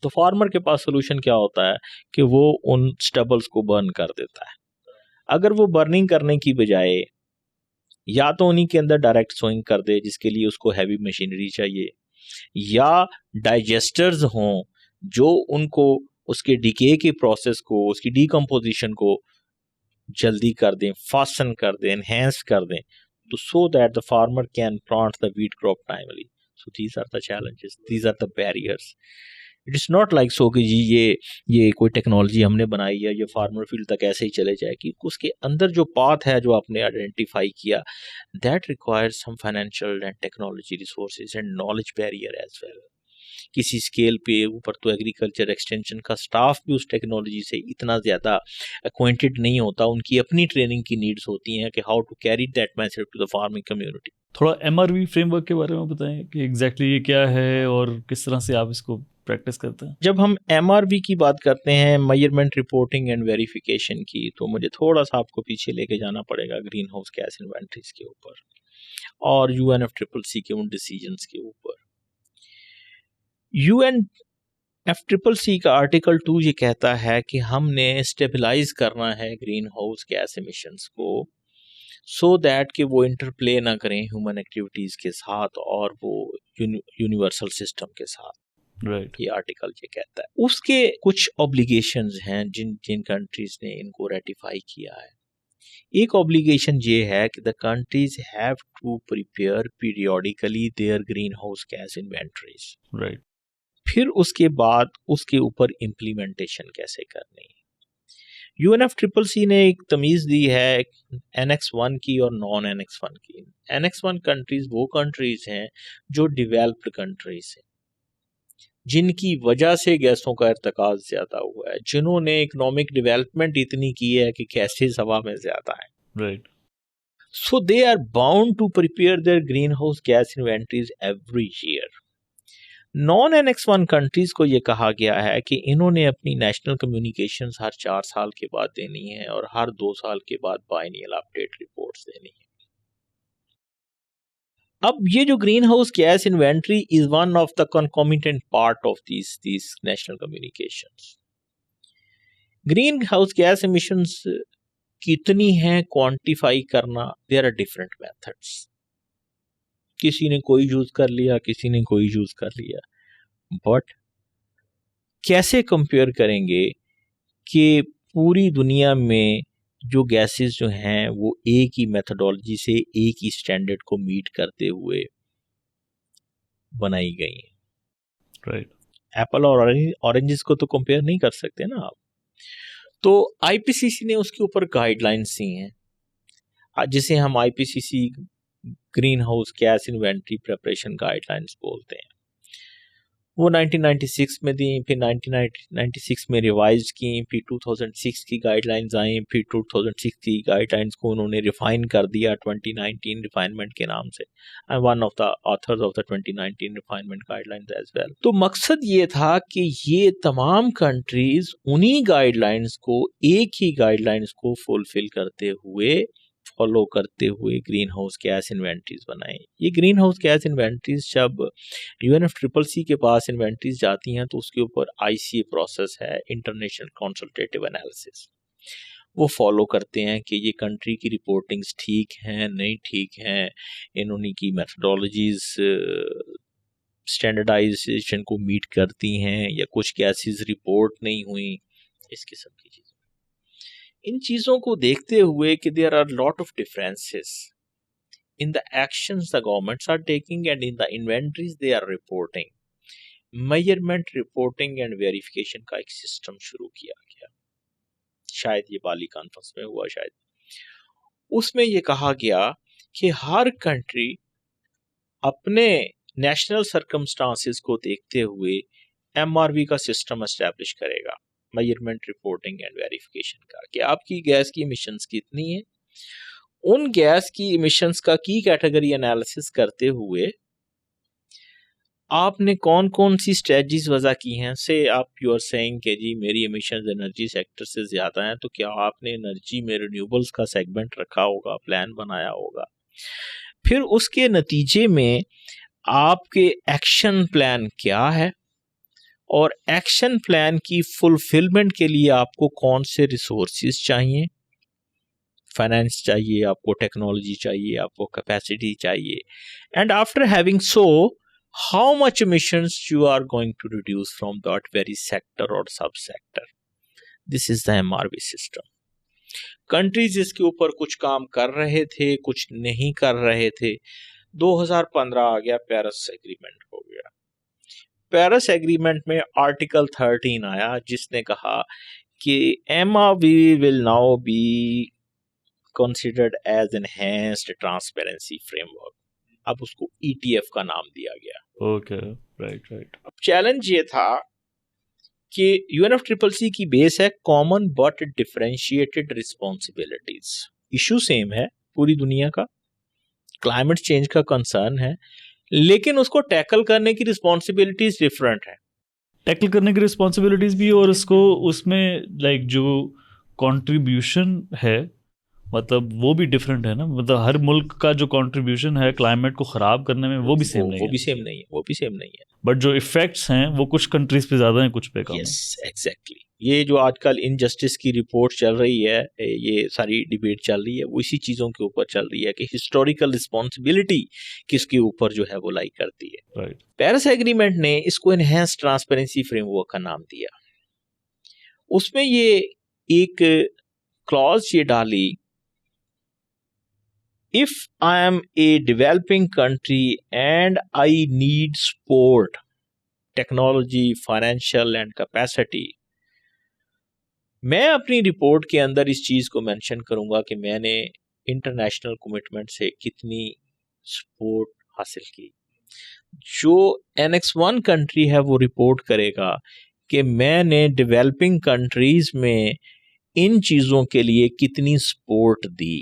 तो फार्मर के पास सोल्यूशन क्या होता है कि वो उन स्टबल्स को बर्न कर देता है. अगर वो बर्निंग करने की बजाय या तो उन्हीं के अंदर डायरेक्ट सोइंग कर दे, जिसके लिए उसको हैवी मशीनरी चाहिए, या डाइजेस्टर्स हों जो उनको उसके डिके के प्रोसेस को, उसकी डीकम्पोजिशन को जल्दी कर दें, फास्टन कर दें, एनहेंस कर दें, तो so that the farmer can plant the wheat crop timely. So these are the challenges, these are the barriers. It is not like so कि जी ये कोई टेक्नोलॉजी हमने बनाई है, ये फार्मर फील्ड तक ऐसे ही चले जाए, कि उसके अंदर जो पाथ है जो आपने आइडेंटिफाई किया, that requires some financial and technology resources and knowledge barrier as well. किसी स्केल पे ऊपर तो एग्रीकल्चर एक्सटेंशन का स्टाफ भी उस टेक्नोलॉजी से इतना ज़्यादा एक्वेंटेड नहीं होता, उनकी अपनी ट्रेनिंग की नीड्स होती हैं कि how to carry that message to the farming community. थोड़ा MRV फ्रेमवर्क के बारे में बताएं कि एग्जैक्टली ये क्या है और किस तरह से आप इसको प्रैक्टिस करते हैं. जब हम MRV की बात करते हैं, मेजरमेंट रिपोर्टिंग एंड वेरिफिकेशन की, तो मुझे थोड़ा सा आपको पीछे लेके जाना पड़ेगा ग्रीन हाउस गैस इन्वेंट्रीज के ऊपर और UNFCCC के उन डिसीजंस के ऊपर. UNFCCC का आर्टिकल 2 ये कहता है कि हमने स्टेबलाइज करना है ग्रीन हाउस गैस एमिशंस को, सो दैट कि वो इंटरप्ले ना करें ह्यूमन एक्टिविटीज़ के साथ और वो यूनिवर्सल सिस्टम के साथ. राइट. ये आर्टिकल ये कहता है. उसके कुछ ऑब्लिगेशंस हैं जिन जिन कंट्रीज ने इनको रेटिफाई किया है. एक ऑब्लिगेशन ये है कि the countries have to prepare periodically their green house gas inventories. Right. फिर उसके बाद उसके ऊपर इम्प्लीमेंटेशन कैसे करनी है। UNFCCC ने एक तमीज़ दी है NX1 की और नॉन NX1 की। NX1 कंट्रीज़ वो कंट्रीज़ हैं जो डेवलप्ड कंट्रीज़ हैं, जिनकी वजह से गैसों का इर्तिकाज़ ज़्यादा हुआ है, जिन्होंने इकोनॉमिक डेवलपमेंट इतनी की है कि गैसेस हवा में ज़्यादा है। Right. So they are bound to prepare their greenhouse gas inventories every year. Non NX1 countries को ये कहा गया है कि इन्होंने अपनी नेशनल कम्युनिकेशंस हर 4 साल के बाद देनी है और हर 2 साल के बाद बाइनियल अपडेट रिपोर्ट्स देनी है। अब ये जो green house gas inventory is one of the concomitant part of these national communications. Green house gas emissions कितनी हैं क्वांटिफाई करना, देयर आर डिफरेंट मेथड्स। किसी ने कोई यूज कर लिया, किसी ने कोई यूज कर लिया, बट कैसे कंपेयर करेंगे कि पूरी दुनिया में जो गैसेस जो हैं वो एक ही मेथडोलॉजी से एक ही स्टैंडर्ड को मीट करते हुए बनाई गई हैं। राइट। एप्पल और ऑरेंजेस को तो कंपेयर नहीं कर सकते ना आप। तो IPCC ने उसके ऊपर गाइडलाइंस दी हैं, जिसे हम IPCC green house gas inventory preparation guidelines बोलते हैं। वो 1996 में दी, फिर 1996 में रिवाइज की, फिर 2006 की गाइडलाइंस आई, फिर 2006 की गाइडलाइंस को उन्होंने रिफाइन कर दिया 2019 रिफाइनमेंट के नाम से। I am one of the authors of the 2019 refinement guidelines as well. तो मकसद ये था कि ये तमाम कंट्रीज उन्हीं गाइडलाइंस को, एक ही गाइडलाइंस को फुलफिल करते हुए, फॉलो करते हुए ग्रीन हाउस गैस इन्वेंट्रीज बनाए। ये ग्रीन हाउस गैस इन्वेंट्रीज जब UNFCCC के पास इन्वेंट्रीज जाती हैं तो उसके ऊपर ICA प्रोसेस है, इंटरनेशनल कंसल्टेटिव एनालिसिस। वो फॉलो करते हैं कि ये कंट्री की रिपोर्टिंग्स ठीक हैं, नहीं ठीक हैं, इन्होंने की मेथडोलॉजीज स्टैंडर्डाइजेशन को मीट करती हैं या कुछ गैसेस रिपोर्ट नहीं हुई, इस किस्म की चीज़। इन चीज़ों को देखते हुए कि there are lot of differences in the actions the governments are taking and in the inventories they are reporting, measurement, reporting and verification का एक सिस्टम शुरू किया गया। शायद ये बाली कॉन्फ्रेंस में हुआ, शायद उसमें ये कहा गया कि हर कंट्री अपने नेशनल सर्कमस्टांसेस को देखते हुए MRV का सिस्टम एस्टैब्लिश करेगा, मेजरमेंट, रिपोर्टिंग एंड वेरिफिकेशन का, कि आपकी गैस की इमिशंस कितनी है। उन गैस की इमिशंस का की कैटेगरी एनालिसिस करते हुए आपने कौन कौन सी स्ट्रेटजीज वजह की हैं। से आप यू आर सेइंग कि जी मेरी इमिशंस एनर्जी सेक्टर से ज़्यादा हैं, तो क्या आपने एनर्जी में रिन्यूएबल्स का सेगमेंट रखा होगा, प्लान बनाया होगा। फिर उसके नतीजे में आपके एक्शन प्लान क्या है और एक्शन प्लान की फुलफिलमेंट के लिए आपको कौन से रिसोर्सेज चाहिए, फाइनेंस चाहिए, आपको टेक्नोलॉजी चाहिए, आपको कैपेसिटी चाहिए, and after having so how much emissions you are going to reduce from that very sector or sub-sector. This is the MRV system. Countries इसके ऊपर कुछ काम कर रहे थे, कुछ नहीं कर रहे थे। 2015 आ गया, पेरिस एग्रीमेंट हो गया। पेरिस एग्रीमेंट में आर्टिकल 13 आया जिसने कहा कि MRV will now be considered as enhanced transparency framework। अब उसको ETF का नाम दिया गया। Okay, right. अब चैलेंज ये था कि UNFCCC की बेस है common but differentiated responsibilities. Issue same है पूरी दुनिया का, क्लाइमेट चेंज का कंसर्न है, लेकिन उसको टैकल करने की रिस्पॉन्सिबिलिटीज डिफरेंट है। टैकल करने की रिस्पॉन्सिबिलिटीज भी, और उसको उसमें लाइक जो कंट्रीब्यूशन है मतलब वो भी डिफरेंट है ना। मतलब हर मुल्क का जो कंट्रीब्यूशन है क्लाइमेट को ख़राब करने में वो भी सेम नहीं है। वो भी सेम नहीं है। बट जो इफेक्ट्स हैं वो कुछ कंट्रीज पे ज़्यादा हैं, कुछ पे कम है। Yes, exactly. ये जो आजकल इनजस्टिस की रिपोर्ट चल रही है, ये सारी डिबेट चल रही है, वो इसी चीज़ों के ऊपर चल रही है कि हिस्टोरिकल रिस्पॉन्सिबिलिटी किसके ऊपर जो है वो लाई करती है। राइट। पेरिस एग्रीमेंट ने इसको एनहेंस ट्रांसपेरेंसी फ्रेमवर्क का नाम दिया। उसमें ये एक क्लॉज ये डाली, if I am a developing country and I need support technology, financial and capacity, मैं अपनी रिपोर्ट के अंदर इस चीज़ को मेंशन करूंगा कि मैंने इंटरनेशनल कमिटमेंट से कितनी सपोर्ट हासिल की। जो NX1 कंट्री है वो रिपोर्ट करेगा कि मैंने डेवलपिंग कंट्रीज में इन चीज़ों के लिए कितनी support the.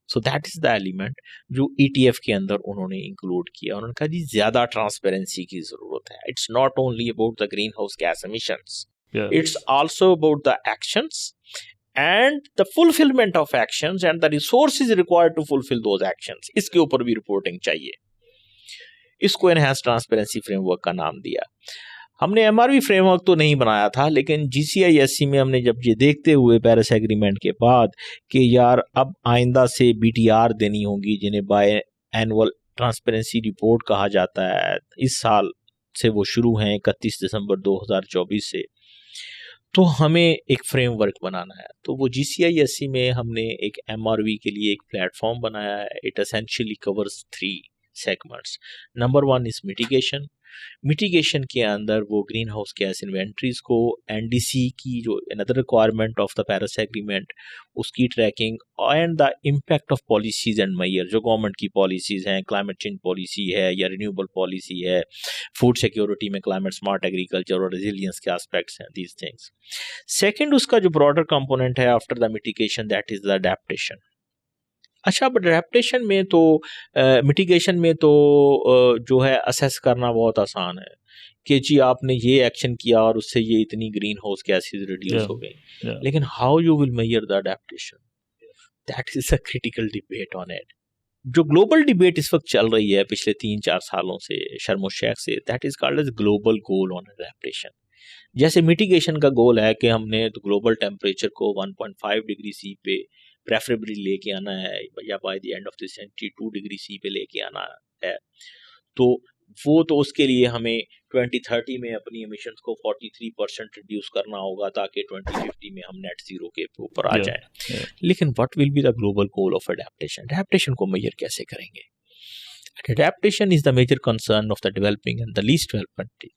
So that is the element जो ETF के अंदर उन्होंने इंक्लूड किया। उन्होंने कहा जी ज़्यादा ट्रांसपेरेंसी की ज़रूरत है। It's not only about the green house gas emissions, it's also about the actions and the fulfillment of actions and the resources required to fulfill those actions। इसके ऊपर भी रिपोर्टिंग चाहिए। इसको एनहांस ट्रांसपेरेंसी फ्रेमवर्क का नाम दिया। हमने MRV framework तो नहीं बनाया था, लेकिन GCISC में हमने जब ये देखते हुए पेरिस एग्रीमेंट के बाद कि यार अब आइंदा से BTR देनी होगी, जिन्हें बाय एनुअल ट्रांसपेरेंसी रिपोर्ट कहा जाता है, इस साल से वो शुरू हैं 31 दिसंबर 2024 से, तो हमें एक फ्रेमवर्क बनाना है। तो वो GCISC में हमने एक MRV के लिए एक प्लेटफॉर्म बनाया है। It essentially covers 3 segments. Number 1 is mitigation. Mitigation के अंदर वो ग्रीन हाउस गैस इन्वेंट्रीज को, NDC की जो another requirement of the Paris agreement, उसकी tracking and the impact of policies and measure, जो गवर्नमेंट की पॉलिसीज हैं, क्लाइमेट चेंज पॉलिसी है या रिन्यूएबल पॉलिसी है, फूड सिक्योरिटी में क्लाइमेट स्मार्ट एग्रीकल्चर और रेजिलियंस के एस्पेक्ट्स हैं, दीज थिंग्स। सेकेंड उसका जो ब्रॉडर कंपोनेंट है after the mitigation, that is the adaptation. अच्छा, बट अडेप्टेशन में तो मिटिगेशन में तो जो है असेस करना बहुत आसान है कि जी आपने ये एक्शन किया और उससे ये इतनी ग्रीन हाउस गैसेज रिड्यूस हो गई, लेकिन how you will measure the adaptation, that is a critical debate on it. जो ग्लोबल डिबेट इस वक्त चल रही है पिछले 3-4 सालों से शर्म शेख से, that is called as global goal on adaptation. जैसे मिटिगेशन का गोल है कि हमने तो ग्लोबल टेम्परेचर को 1.5 डिग्री सी पे प्रेफरेबली लेके आना है, या by the end of the century 2 degree C पे लेके आना है। तो वो तो उसके लिए हमें 2030 में अपनी एमिशंस को 43% रिड्यूस करना होगा ताकि 2050 में हम नेट जीरो के ऊपर आ जाएं। लेकिन what will be the global goal of adaptation? Adaptation को मेजर कैसे करेंगे? Adaptation is the major concern of the developing and the least developed country.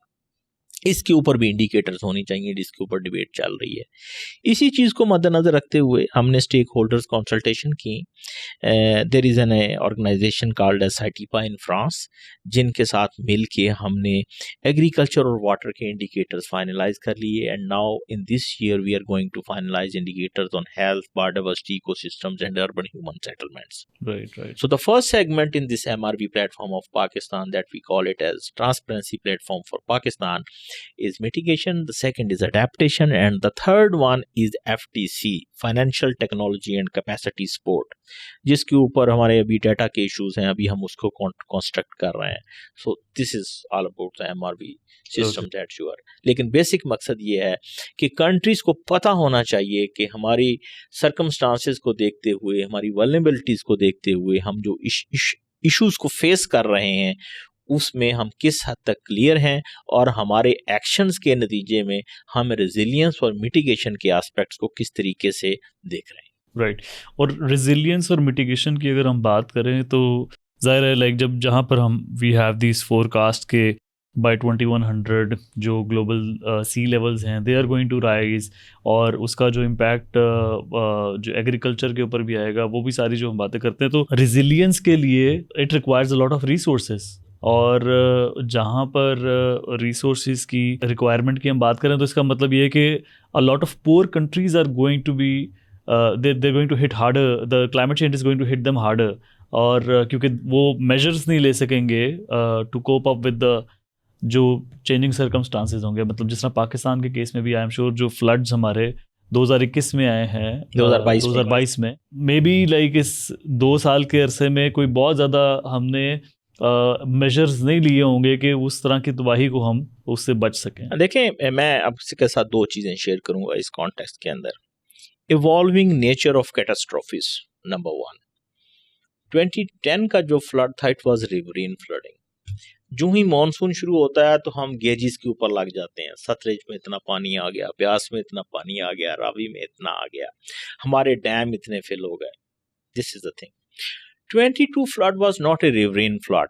इसके ऊपर भी इंडिकेटर्स होनी चाहिए जिसके ऊपर डिबेट चल रही है। इसी चीज़ को मद्देनजर रखते हुए हमने स्टेक होल्डर्स कंसल्टेशन की। There is an organization called as SITPA in France, जिनके साथ मिल के हमने एग्रीकल्चर और वाटर के इंडिकेटर्स फाइनलाइज कर लिए। And now in this year we are going to finalize indicators on health, biodiversity, ecosystems and urban human settlements. Right. So the first segment in this MRV platform of Pakistan, that we call it as transparency platform for Pakistan, is mitigation. The second is adaptation, and the third one is FTC, financial technology and capacity support, जिसके ऊपर हमारे अभी data के issues हैं, अभी हम उसको construct कर रहे हैं। So this is all about the MRV system that you are. लेकिन बेसिक मकसद ये है कि कंट्रीज को पता होना चाहिए कि हमारी सर्कमस्टांसेस को देखते हुए, हमारी वल्नरेबिलिटीज को देखते हुए, हम जो इश्यूज को फेस कर रहे हैं उसमें हम किस हद तक क्लियर हैं और हमारे एक्शंस के नतीजे में हम रेजिलियंस और मिटिगेशन के एस्पेक्ट्स को किस तरीके से देख रहे हैं। राइट। और रेजिलियंस और मिटिगेशन की अगर हम बात करें तो जाहिर है लाइक जहाँ पर हम वी हैव दिस फोरकास्ट के बाय 2100 जो ग्लोबल सी लेवल्स हैं they are going to rise, और उसका जो इम्पैक्ट जो एग्रीकल्चर के ऊपर भी आएगा, वो भी सारी जो हम बातें करते हैं। तो रेजिलियंस के लिए it requires a lot of resources, और जहाँ पर रिसोर्सेज की रिक्वायरमेंट की हम बात करें तो इसका मतलब ये है कि a lot of poor countries are going to be they're going to hit harder, the climate change is going to hit them harder, और क्योंकि वो मेजर्स नहीं ले सकेंगे to cope up with the जो चेंजिंग सर्कमस्टांसेस होंगे। मतलब जिस तरह पाकिस्तान के केस में भी आई एम श्योर जो फ्लड्स हमारे 2021 में आए हैं, 2022 में, मे बी लाइक इस 2 साल के अरसे में कोई बहुत ज़्यादा हमने मेजर्स नहीं लिए होंगे कि उस तरह की तबाही को हम उससे बच सकें। देखें, मैं आपके साथ 2 चीज़ें शेयर करूँगा इस कॉन्टेक्स्ट के अंदर। Evolving nature of catastrophes, number 1। 2010 का जो फ्लड था, इट वाज रिवरीन फ्लडिंग। जो ही मानसून शुरू होता है तो हम गेजेस के ऊपर लग जाते हैं, सतलज में इतना पानी आ गया, ब्यास में इतना पानी आ गया, रावी में इतना आ गया, हमारे डैम इतने फिल हो गए। This is the thing. 22 flood was not a riverine flood,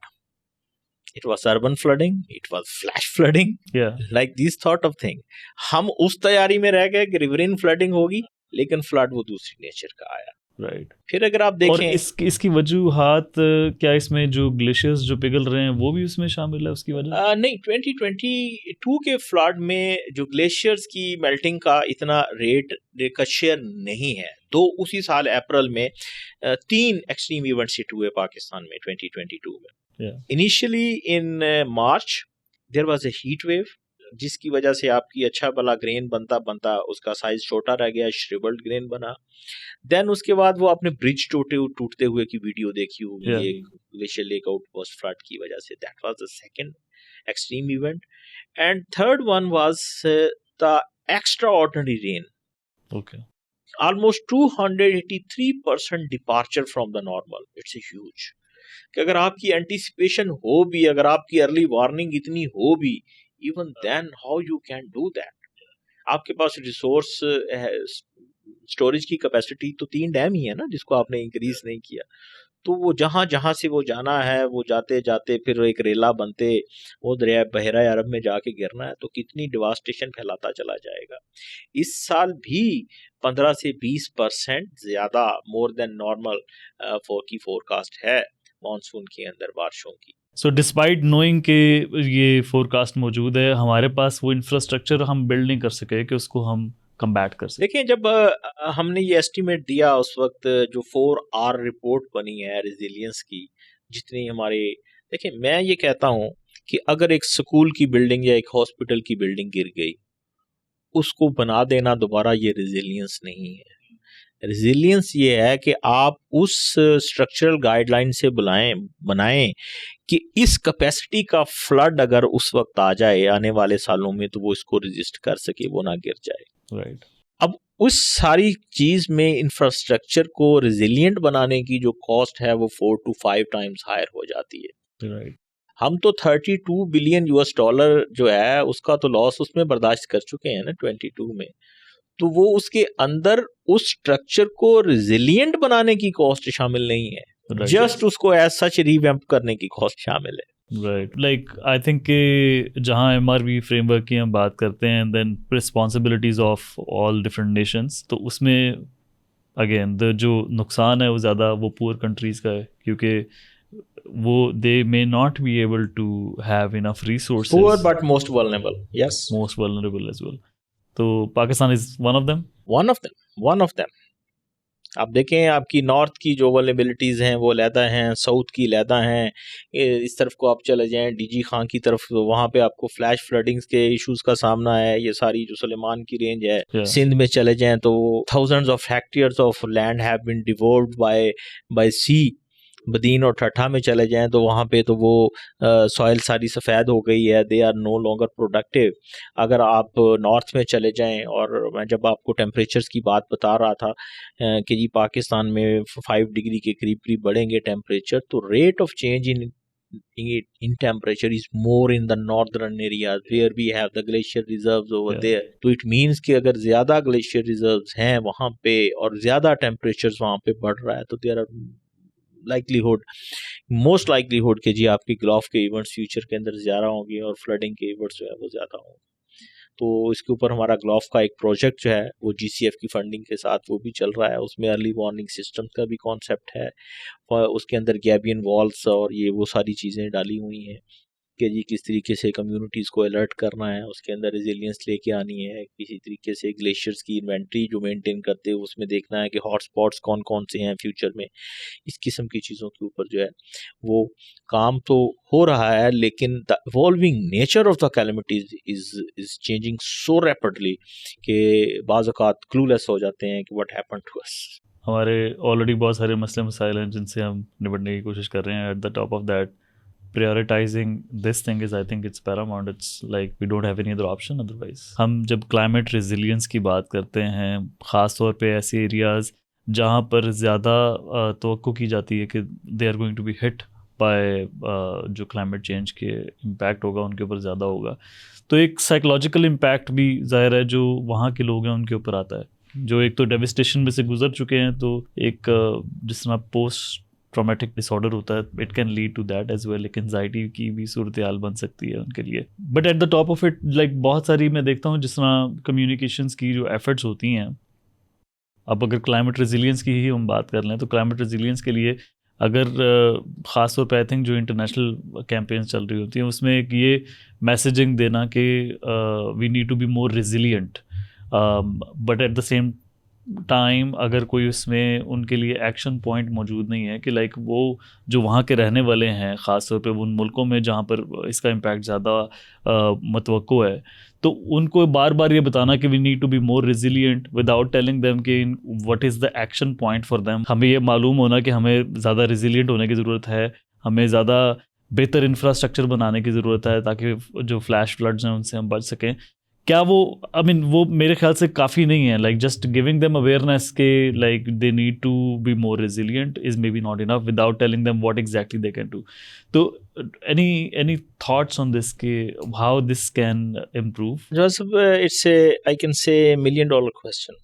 It was urban flooding, it was flash flooding, Yeah. like these sort of thing. हम उस तैयारी में रह गए कि रिवरिन फ्लडिंग होगी, लेकिन फ्लड वो दूसरी नेचर का आया. राइट. फिर अगर आप और देखें इसकी वजूहात क्या इसमें जो ग्लेशियर्स जो पिघल रहे हैं वो भी उसमें शामिल है उसकी वजह? नहीं, 2022 के फ्लड में जो ग्लेशियर्स की मेल्टिंग का इतना रेट का शेयर नहीं है. तो उसी साल अप्रैल में 3 एक्सट्रीम इवेंट्स हिट हुए पाकिस्तान में 2022 में. Initially in March there was a heat wave, जिसकी वजह से आपकी अच्छा भला ग्रेन बनता उसका साइज छोटा रह गया, श्रिबल्ड ग्रेन बना. देन उसके बाद वो आपने ब्रिज टूटते हुए की वीडियो देखी होगी, एक glacier lake out burst flood की वजह से. That was the second extreme event. And third one was the extra ordinary rain. Okay. Almost 283% departure from the normal. It's huge. कि अगर आपकी एंटीसिपेशन हो भी, अगर आपकी अर्ली वार्निंग इतनी हो भी, even then how you can do that. आपके पास रिसोर्स स्टोरेज की कैपेसिटी तो 3 डैम ही है ना, जिसको आपने इंक्रीज नहीं किया. तो वो जहाँ से वो जाना है, वो जाते जाते फिर एक रेला बनते वो दरिया बहरा अरब में जाके गिरना है, तो कितनी डिवास्टेशन फैलाता चला जाएगा. इस साल भी 15 से 20% ज्यादा मोर देन नॉर्मल की फोरकास्ट है मानसून के अंदर बारिशों की. सो डिस्पाइट नोइंग कि ये फोरकास्ट मौजूद है, हमारे पास वो इंफ्रास्ट्रक्चर हम बिल्ड नहीं कर सके कि उसको हम कम्बैट कर सके. देखिए, जब हमने ये एस्टिमेट दिया उस वक्त जो 4R रिपोर्ट बनी है रेजिलियंस की, जितनी हमारे, देखिए मैं ये कहता हूँ कि अगर एक स्कूल की बिल्डिंग या एक हॉस्पिटल की बिल्डिंग गिर गई, उसको बना देना दोबारा ये रेजिलियंस नहीं है. रेजिलियंस ये है कि आप उस स्ट्रक्चरल गाइडलाइन से बनाएं कि इस कैपेसिटी का फ्लड अगर उस वक्त आ जाए आने वाले सालों में, तो वो इसको रेजिस्ट कर सके, वो ना गिर जाए. राइट. अब उस सारी चीज में इंफ्रास्ट्रक्चर को रेजिलिएंट बनाने की जो कॉस्ट है वो 4 to 5 टाइम्स हायर हो जाती है. राइट. हम तो $32 बिलियन जो है उसका तो लॉस उसमें बर्दाश्त कर चुके हैं ना 22 में. तो वो उसके अंदर उस स्ट्रक्चर को रेजिलिएंट बनाने की कॉस्ट शामिल नहीं है, जस्ट उसको एज सच रिवैम्प करने की कॉस्ट शामिल है. राइट. लाइक आई थिंक कि जहाँ MRV फ्रेमवर्क की हम बात करते हैं, then responsibilities of all different nations, तो उसमें अगेन जो नुकसान है वो ज़्यादा वो पुअर कंट्रीज़ का है, क्योंकि वो they may not be able to have enough resources. Poor but most vulnerable. Yes, most vulnerable as well. तो Pakistan is one of them. आप देखें, आपकी नॉर्थ की जो वल्नरेबिलिटीज़ हैं वो लैदा हैं, साउथ की लैदा हैं. इस तरफ को आप चले जाएं DG खां की तरफ, वहाँ पे आपको फ्लैश फ्लडिंग्स के इश्यूज का सामना है. ये सारी जो सुलेमान की रेंज है, सिंध में चले जाएं तो thousands of hectares of land have been devoured by sea. Badin और ठट्ठा में चले जाएं तो वहाँ पे तो वो सॉइल सारी सफ़ेद हो गई है, they are no longer productive. अगर आप नॉर्थ में चले जाएं, और मैं जब आपको टेम्परेचर्स की बात बता रहा था कि जी पाकिस्तान में 5 डिग्री के करीब बढ़ेंगे टेम्परेचर, तो rate of change in temperature is more in the northern areas where we have the glacier reserves over there. तो it means कि अगर ज़्यादा glacier reserves हैं वहाँ पे और ज़्यादा temperatures वहाँ पे बढ़ रहा है, तो there are मोस्ट लाइकलीहुड कि जी आपकी ग्लॉफ के इवेंट्स फ्यूचर के अंदर ज़्यादा होंगे और फ्लडिंग के इवेंट्स जो है वो ज़्यादा होंगे. तो इसके ऊपर हमारा ग्लॉफ का एक प्रोजेक्ट जो है वो GCF की फंडिंग के साथ वो भी चल रहा है. उसमें अर्ली वार्निंग सिस्टम का भी कॉन्सेप्ट है, उसके अंदर गैबियन वॉल्स और ये वो सारी चीज़ें डाली हुई हैं कि जी किस तरीके से कम्युनिटीज़ को अलर्ट करना है, उसके अंदर रेजिलियंस लेके आनी है, किसी तरीके से ग्लेशियर्स की इन्वेंट्री जो मेंटेन करते हैं उसमें देखना है कि हॉट स्पॉट्स कौन कौन से हैं फ्यूचर में. इस किस्म की चीज़ों के ऊपर जो है वो काम तो हो रहा है, लेकिन the evolving nature of the calamities is changing so rapidly कि बाज़ औक़ात क्लूलेस हो जाते हैं कि व्हाट हैपेंड टू अस. हमारे ऑलरेडी बहुत सारे मसले मसाइल हैं जिनसे हम निपटने की कोशिश कर रहे हैं. Eight the top of that, prioritizing this thing is, I think it's paramount. It's like we don't have any other option otherwise. हम जब climate resilience की बात करते हैं, ख़ास तौर पे ऐसे एरियाज़ जहाँ पर ज़्यादा तवक्को की जाती है कि they are going to be hit by जो climate change के impact होगा उनके ऊपर ज़्यादा होगा, तो एक psychological impact भी ज़ाहिर है जो वहाँ के लोग हैं उनके ऊपर आता है, जो एक तो devastation में से गुजर चुके हैं. तो एक जिस तरह पोस्ट ट्रॉमेटिक डिसऑर्डर होता है, it can lead to that as well. एक एंजाइटी की भी सूरत हाल बन सकती है उनके लिए। But at the top of it like बहुत सारी मैं देखता हूँ जिस तरह कम्युनिकेशंस की जो एफर्ट्स होती हैं, अब अगर क्लाइमेट रेजिलियंस की ही हम बात कर लें तो क्लाइमेट रेजिलियंस के लिए अगर ख़ास तौर पे आई थिंक जो इंटरनेशनल कैंपेन्स चल रही होती हैं उसमें एक ये मैसेजिंग देना कि we need to be more resilient, but at the same time अगर कोई उसमें उनके लिए एक्शन पॉइंट मौजूद नहीं है कि लाइक वो जो वहाँ के रहने वाले हैं ख़ास तौर पे उन मुल्कों में जहाँ पर इसका इम्पैक्ट ज़्यादा मतवक्को है, तो उनको बार बार ये बताना कि we need to be more resilient without telling them कि what is the action point for them. हमें ये मालूम होना कि हमें ज़्यादा रेजिलिएंट होने की ज़रूरत है, हमें ज़्यादा बेहतर इंफ्रास्ट्रक्चर बनाने की ज़रूरत है ताकि जो फ्लैश फ्लड्स हैं उनसे हम बच सकें। क्या वो आई मीन वो मेरे ख्याल से काफ़ी नहीं है, like just giving them awareness के like they need to be more resilient is maybe not enough without telling them what exactly they can do. तो any thoughts on this के how this can improve? Joseph, it's a, I can say, $1 million question.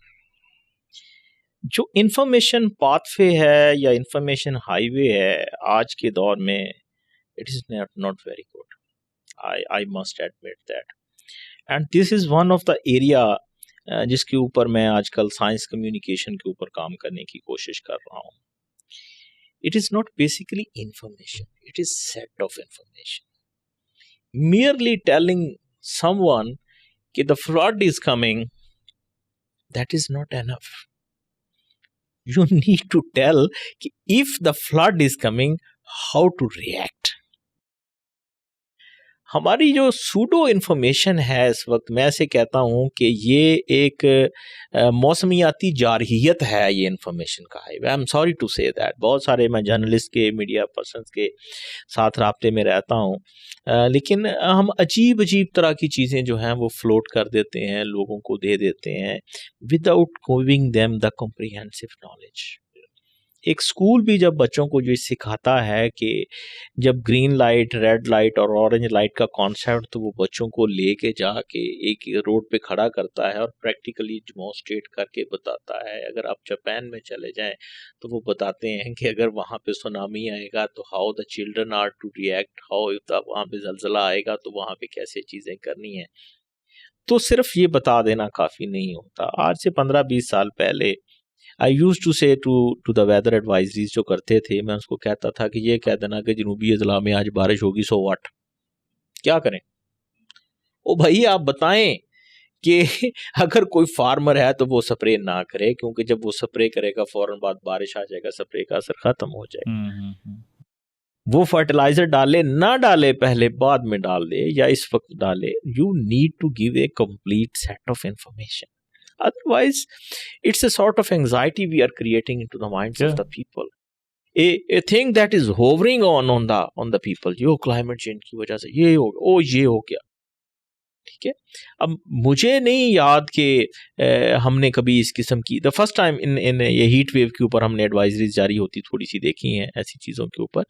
जो information pathway है या information highway है आज के दौर में, it is not very good, I must admit that. And this is one of the area जिसके ऊपर मैं आजकल साइंस कम्युनिकेशन के ऊपर काम करने की कोशिश कर रहा हूँ। It is not basically information, it is set of information. Merely telling someone कि the flood is coming, that is not enough. You need to tell कि if the flood is coming, how to react. हमारी जो pseudo information है इस वक्त, मैं ऐसे कहता हूँ कि ये एक मौसमियाती जारहियत है, ये इन्फॉर्मेशन का है। I am sorry to say that. बहुत सारे मैं जर्नलिस्ट के, मीडिया पर्सन्स के साथ राब्ते में रहता हूँ, लेकिन हम अजीब अजीब तरह की चीज़ें जो हैं वो फ्लोट कर देते हैं, लोगों को दे देते हैं without giving them the comprehensive knowledge. एक स्कूल भी जब बच्चों को जो सिखाता है कि जब ग्रीन लाइट, रेड लाइट और ऑरेंज लाइट का कॉन्सेप्ट, तो वो बच्चों को लेके जाके एक रोड पे खड़ा करता है और प्रैक्टिकली डेमोंस्ट्रेट करके बताता है। अगर आप जापान में चले जाएं तो वो बताते हैं कि अगर वहाँ पे सुनामी आएगा तो how the children are to react, how if वहाँ पे जलजला आएगा तो वहाँ पे कैसे चीज़ें करनी है। तो सिर्फ ये बता देना काफ़ी नहीं होता। आज से 15-20 साल पहले आई यूज टू से टू द वेदर एडवाइजरीज जो करते थे, मैं उसको कहता था कि ये कह देना कि जनूबी अजला में आज बारिश होगी, सो व्हाट, क्या करें। ओ भाई आप बताएं कि अगर कोई फार्मर है तो वो स्प्रे ना करे, क्योंकि जब वो स्प्रे करेगा फौरन बाद बारिश आ जाएगा, स्प्रे का असर खत्म हो जाएगा। वो फर्टिलाइजर डाले ना डाले, पहले बाद में डाल दे या इस वक्त डाले, you need to give a complete set of information. Otherwise, it's a sort of anxiety we are creating into the minds of the people. A thing that is hovering on the people, yo climate change की वजह से ये हो गया, ओ ये हो गया, ठीक है। अब मुझे नहीं याद कि हमने कभी इस किस्म की द फर्स्ट टाइम इन ये हीट वेव के ऊपर हमने एडवाइजरीज जारी होती थोड़ी सी देखी हैं ऐसी चीज़ों के ऊपर,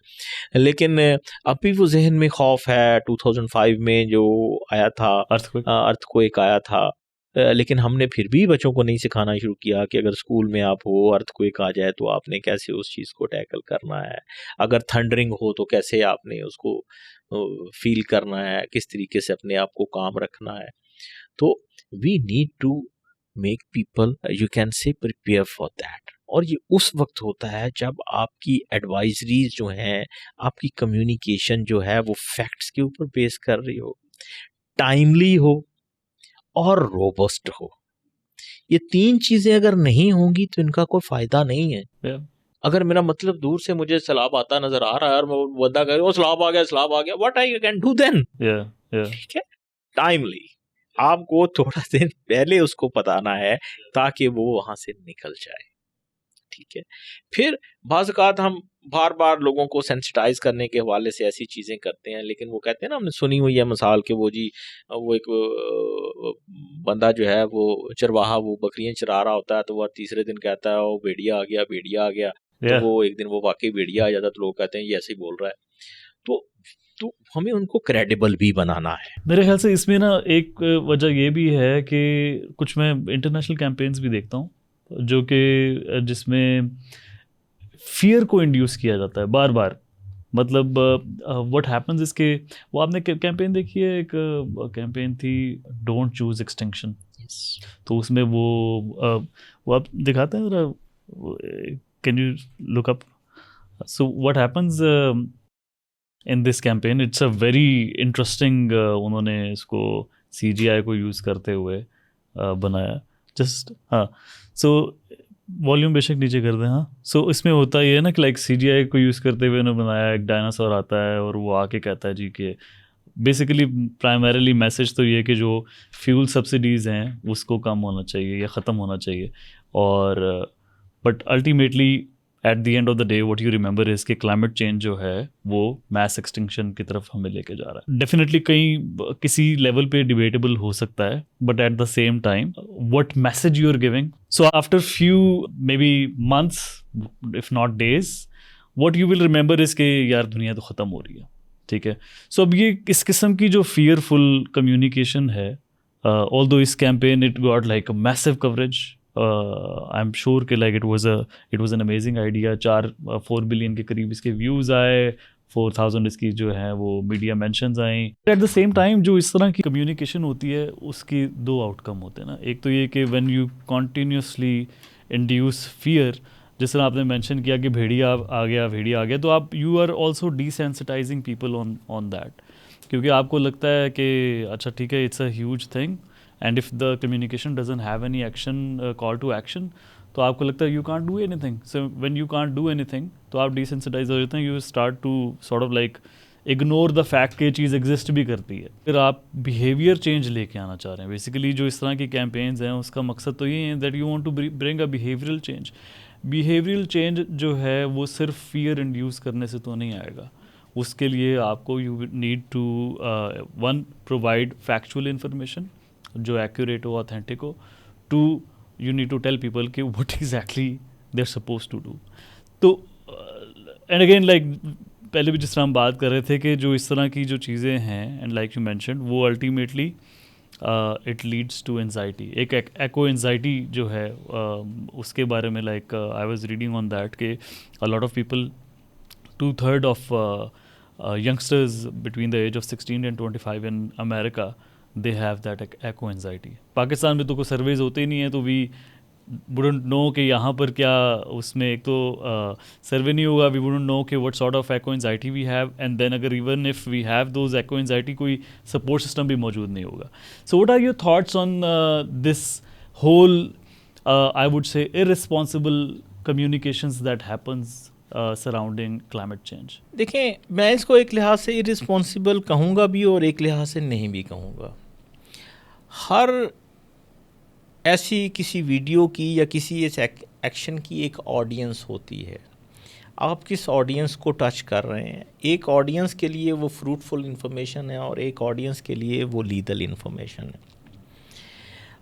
लेकिन अभी वो जहन में खौफ है। 2005 में जो आया था अर्थक्वेक आया था, लेकिन हमने फिर भी बच्चों को नहीं सिखाना शुरू किया कि अगर स्कूल में आप हो, अर्थक्वेक आ जाए तो आपने कैसे उस चीज़ को टैकल करना है, अगर थंडरिंग हो तो कैसे आपने उसको फील करना है, किस तरीके से अपने आप को काम रखना है। तो we need to make people, you can say, prepare for that. और ये उस वक्त होता है जब आपकी एडवाइजरीज जो हैं, आपकी कम्युनिकेशन जो है वो फैक्ट्स के ऊपर बेस कर रही हो, टाइमली हो और रोबस्ट हो। ये तीन चीजें अगर नहीं होंगी तो इनका कोई फायदा नहीं है। अगर मेरा मतलब दूर से मुझे सैलाब आता नजर आ रहा है और मैं बंदा कह रहा हूँ सैलाब आ गया, what I can do then, ठीक है, टाइमली आपको थोड़ा दिन पहले उसको बताना है ताकि वो वहां से निकल जाए, ठीक है। फिर बाज़ औक़ात हम बार बार लोगों को सेंसिटाइज करने के हवाले से ऐसी चीज़ें करते हैं, लेकिन वो कहते हैं ना, हमने सुनी हुई है मिसाल के वो एक बंदा जो है वो चरवाहा, वो बकरियां चरा रहा होता है, तो वह तीसरे दिन कहता है वो भेड़िया आ गया, तो वो एक दिन वो वाकई भेड़िया आ जाता है, तो लोग कहते हैं ये ऐसे ही बोल रहा है। तो हमें उनको क्रेडिबल भी बनाना है। मेरे ख्याल से इसमें ना एक वजह ये भी है कि कुछ मैं इंटरनेशनल कैंपेन्स भी देखता हूँ जो कि जिसमें फियर को इंड्यूस किया जाता है बार बार। मतलब व्हाट हैपेंस इसके, वो आपने कैंपेन देखी है, एक कैंपेन थी डोंट चूज एक्सटिंक्शन, तो उसमें वो आप दिखाते हैं जरा, can you look up. So what happens in this campaign, it's a very interesting, उन्होंने इसको CGI को यूज़ करते हुए बनाया। जस्ट हाँ, सो वॉल्यूम बेशक नीचे कर दें। हाँ, सो इसमें होता ये है ना कि लाइक CGI को यूज़ करते हुए उन्होंने बनाया, एक डायनासोर आता है और वो आके कहता है जी कि बेसिकली प्राइमरीली मैसेज तो ये है कि जो फ्यूल सब्सिडीज़ हैं उसको कम होना चाहिए या ख़त्म होना चाहिए, और but ultimately at the end of the day what you remember is कि क्लाइमेट चेंज जो है वो मैस एक्सटिंक्शन की तरफ हमें लेके जा रहा है। डेफिनेटली कहीं किसी लेवल पे डिबेटेबल हो सकता है, but at the same time what message you are giving. So after few may be months if not days, what you will remember is कि यार दुनिया तो ख़त्म हो रही है, ठीक है। सो अब ये इस किस्म की जो फियरफुल कम्युनिकेशन है, ऑल्दो इस campaign it got like a massive coverage, I am sure कि like it was an amazing idea. 4 billion के करीब इसके व्यूज़ आए, 4000 इसकी जो है वो media mentions I. Eight the same time जो इस तरह की कम्युनिकेशन होती है उसकी दो आउटकम होते हैं ना। एक तो ये कि when you continuously induce fear, जिस तरह आपने मेंशन किया कि भेड़िया आ गया, तो आप you are also desensitizing people on that, क्योंकि आपको लगता है कि अच्छा ठीक है, it's a huge thing, and if the communication doesn't have any action, call to action, तो आपको लगता है you can't do anything. So when you can't do anything तो आप डिसेंसिटाइज हो जाते हैं, you start to sort of like ignore the fact कि चीज़ एग्जिस्ट भी करती है। फिर आप बिहेवियर चेंज लेके आना चाह रहे हैं। बेसिकली जो इस तरह की कैंपेन्स हैं उसका मकसद तो ये है that you want to bring a behavioural change. Behavioural change जो है वो सिर्फ फियर इंड्यूस करने से तो नहीं आएगा, उसके लिए आपको you need to one provide factual information जो एक्यूरेट हो, ऑथेंटिक हो। Two, you need to tell people कि what exactly they are suppose to do. तो एंड अगेन लाइक पहले भी जिस तरह हम बात कर रहे थे कि जो इस तरह की जो चीज़ें हैं, एंड लाइक यू मैंशनड, वो ultimately it leads to anxiety. एक एको एनजाइटी जो है उसके बारे में like I was reading on that कि अ लॉट ऑफ पीपल, 2/3 ऑफ youngsters between the age of 16 and 25 in America, they have that echo anxiety. Pakistan में तो कोई सर्वेज होते ही नहीं है, तो वी वुडंट नो कि यहाँ पर क्या, उसमें एक तो सर्वे नहीं होगा, वी वुडंट नो कि what sort of echo anxiety we have, and then अगर even if we have those echo anxiety कोई सपोर्ट सिस्टम भी मौजूद नहीं होगा। So what are your thoughts on this whole I would say irresponsible communications that happens surrounding climate change? देखें, मैं इसको एक लिहाज से इरिस्पॉन्सिबल कहूँगा भी और एक लिहाज से नहीं भी कहूँगा। हर ऐसी किसी वीडियो की या किसी इस एक्शन की एक ऑडियंस होती है। आप किस ऑडियंस को टच कर रहे हैं? एक ऑडियंस के लिए वो फ्रूटफुल इन्फॉर्मेशन है और एक ऑडियंस के लिए वो लीगल इन्फॉर्मेशन है।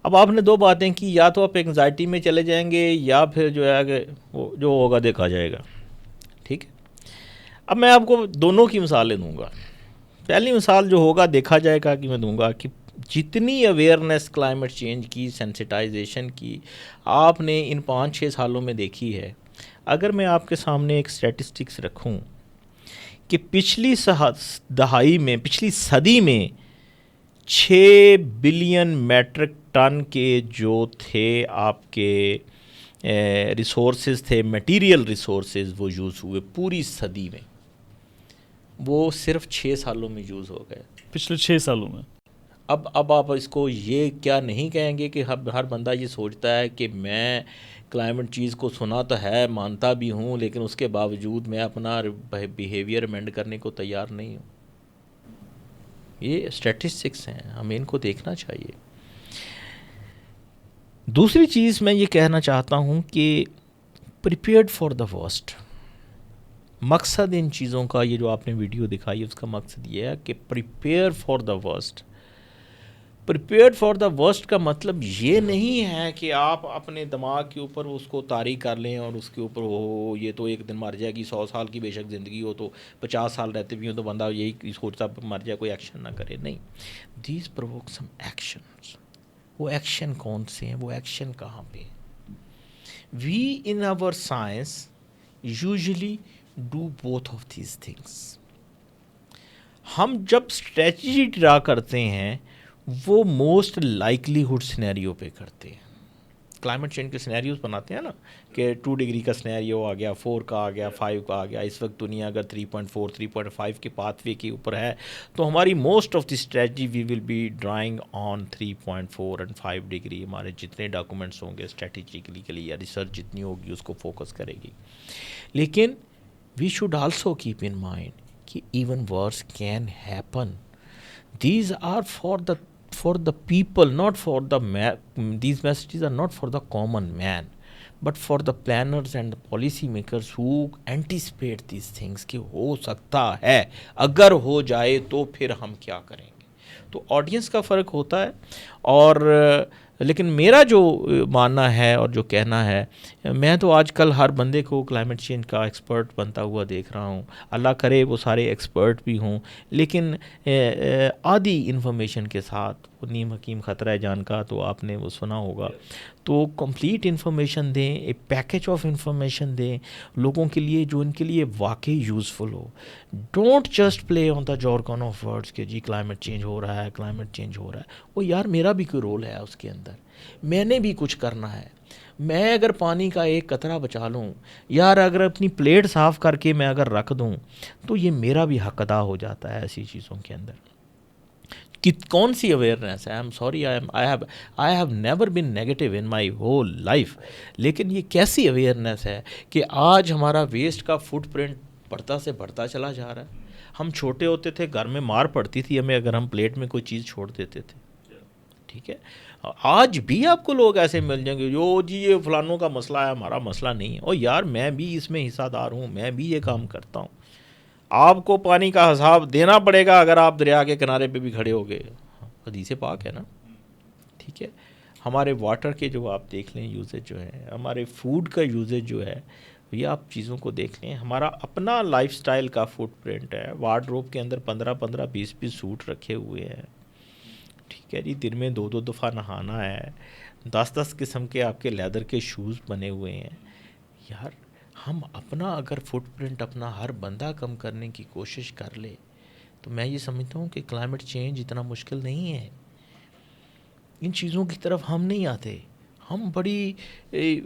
अब आपने दो बातें की, या तो आप एंग्जाइटी में चले जाएंगे या फिर जो है कि वो जो होगा देखा जाएगा, ठीक है। अब मैं आपको दोनों की मिसालें दूंगा। पहली मिसाल जो होगा देखा जाएगा कि मैं दूंगा कि जितनी अवेयरनेस क्लाइमेट चेंज की, सेंसिटाइजेशन की आपने इन 5-6 सालों में देखी है, अगर मैं आपके सामने एक स्टैटिस्टिक्स रखूं कि पिछली सदी में 6 बिलियन मेट्रिक टन के जो थे आपके रिसोर्सेज थे, मटेरियल रिसोर्सेज, वो यूज़ हुए पूरी सदी में, वो सिर्फ 6 सालों में यूज़ हो गए, पिछले 6 सालों में। अब आप इसको ये क्या नहीं कहेंगे कि हर बंदा ये सोचता है कि मैं क्लाइमेट चीज़ को सुना तो है, मानता भी हूँ, लेकिन उसके बावजूद मैं अपना बिहेवियर अमेंड करने को तैयार नहीं हूँ। ये स्टैटिस्टिक्स हैं, हमें इनको देखना चाहिए। दूसरी चीज़ मैं ये कहना चाहता हूँ कि प्रिपेयर्ड फॉर द वर्स्ट। मकसद इन चीज़ों का, ये जो आपने वीडियो दिखाई उसका मकसद ये है कि prepare for the worst. Prepared for the worst का मतलब ये नहीं है कि आप अपने दिमाग के ऊपर उसको तारी कर लें और उसके ऊपर हो ये तो एक दिन मर जाएगी, 100 साल की बेशक ज़िंदगी हो तो 50 साल रहते भी हो तो बंदा यही सोचता मर जाए, कोई एक्शन ना करे। नहीं, दीज प्रोवोक सम एक्शंस। वो एक्शन कौन से हैं, वो एक्शन कहाँ पे? We in our science usually do both of these things. हम जब स्ट्रेटजी ड्रा करते हैं वो मोस्ट लाइकलीहुड सिनेरियो पे करते हैं. क्लाइमेट चेंज के सिनेरियोज बनाते हैं ना कि 2 डिग्री का सिनेरियो आ गया, 4 का आ गया, 5 का आ गया. इस वक्त दुनिया अगर 3.4 3.5 के पाथवे के ऊपर है तो हमारी most of the strategy we will be drawing on 3.4 and 5 degree. हमारे जितने डॉक्यूमेंट्स होंगे स्ट्रेटेजिकली के लिए या रिसर्च जितनी होगी उसको फोकस करेगी. लेकिन we should also keep in mind कि even worse can happen. These are for the people, not for the these messages are not for the common man, but for the planners and the policy makers who anticipate these things कि हो सकता है, अगर हो जाए तो फिर हम क्या करेंगे. तो ऑडियंस का फ़र्क होता है. और लेकिन मेरा जो मानना है और जो कहना है, मैं तो आजकल हर बंदे को क्लाइमेट चेंज का एक्सपर्ट बनता हुआ देख रहा हूँ. अल्लाह करे वो सारे एक्सपर्ट भी हों, लेकिन आधी इन्फॉर्मेशन के साथ. नीम हकीम ख़तरा है जान का तो आपने वो सुना होगा. तो कंप्लीट इन्फॉर्मेशन दें, एक पैकेज ऑफ इन्फॉर्मेशन दें लोगों के लिए जो इनके लिए वाकई यूज़फुल हो. Don't just play on the jargon of words कि जी क्लाइमेट चेंज हो रहा है, क्लाइमेट चेंज हो रहा है. ओ यार, मेरा भी कोई रोल है उसके अंदर, मैंने भी कुछ करना है. मैं अगर पानी का एक कतरा बचा लूँ यार, अगर अपनी प्लेट साफ़ करके मैं अगर रख दूँ तो ये मेरा भी हक अदा हो जाता है ऐसी चीज़ों के अंदर. कि कौन सी अवेयरनेस है. I am sorry, I have never been negative in my whole life. लेकिन ये कैसी अवेयरनेस है कि आज हमारा वेस्ट का फुटप्रिंट बढ़ता से बढ़ता चला जा रहा है. हम छोटे होते थे, घर में मार पड़ती थी हमें अगर हम प्लेट में कोई चीज़ छोड़ देते थे. ठीक है, आज भी आपको लोग ऐसे मिल जाएंगे जो जी ये फलानों का मसला है, हमारा मसला नहीं है. और यार मैं भी इसमें हिस्सादार हूँ, मैं भी ये काम करता हूँ. आपको पानी का हिसाब देना पड़ेगा अगर आप दरिया के किनारे पे भी खड़े हो गए. हदीस पाक है ना. ठीक है, हमारे वाटर के जो आप देख लें यूजेज जो है, हमारे फूड का यूजेज जो है, ये आप चीज़ों को देख लें. हमारा अपना लाइफस्टाइल का फुटप्रिंट है. वार्डरोब के अंदर 15-15 20-20 सूट रखे हुए हैं. ठीक है जी, दिन में 2-2 दफ़ा नहाना है. 10-10 किस्म के आपके लेदर के शूज़ बने हुए हैं. यार हम अपना अगर फुटप्रिंट अपना हर बंदा कम करने की कोशिश कर ले तो मैं ये समझता हूँ कि क्लाइमेट चेंज इतना मुश्किल नहीं है. इन चीज़ों की तरफ हम नहीं आते. हम बड़ी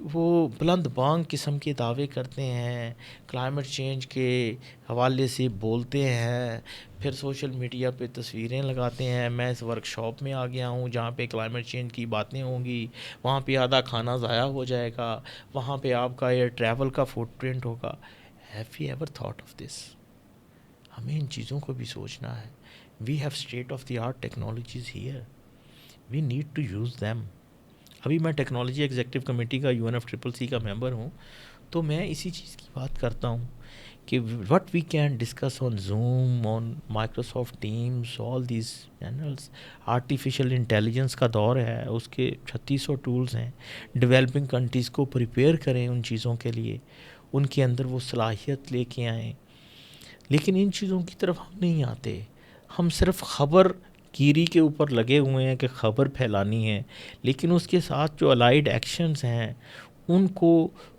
वो बुलंद बांग किस्म के दावे करते हैं, क्लाइमेट चेंज के हवाले से बोलते हैं, फिर सोशल मीडिया पे तस्वीरें लगाते हैं. मैं इस वर्कशॉप में आ गया हूँ जहाँ पे क्लाइमेट चेंज की बातें होंगी, वहाँ पे आधा खाना ज़ाया हो जाएगा, वहाँ पे आपका एयर ट्रैवल का फुटप्रिंट होगा. Have you ever thought of this? हमें इन चीज़ों को भी सोचना है. We have state of the art technologies here, we need to use them. अभी मैं टेक्नोलॉजी एग्जीक्यूटिव कमेटी का UNFCCC का मेंबर हूँ, तो मैं इसी चीज़ की बात करता हूँ कि what we can discuss on Zoom, on Microsoft Teams, all these channels. Artificial intelligence का दौर है, उसके 3600 टूल्स हैं. डेवलपिंग कंट्रीज़ को प्रिपेयर करें उन चीज़ों के लिए, उनके अंदर वो सलाहियत लेके आएँ. लेकिन इन चीज़ों की तरफ हम नहीं आते. हम सिर्फ ख़बर कीरी के ऊपर लगे हुए हैं कि ख़बर फैलानी है, लेकिन उसके साथ जो अलाइड एक्शंस हैं उनको,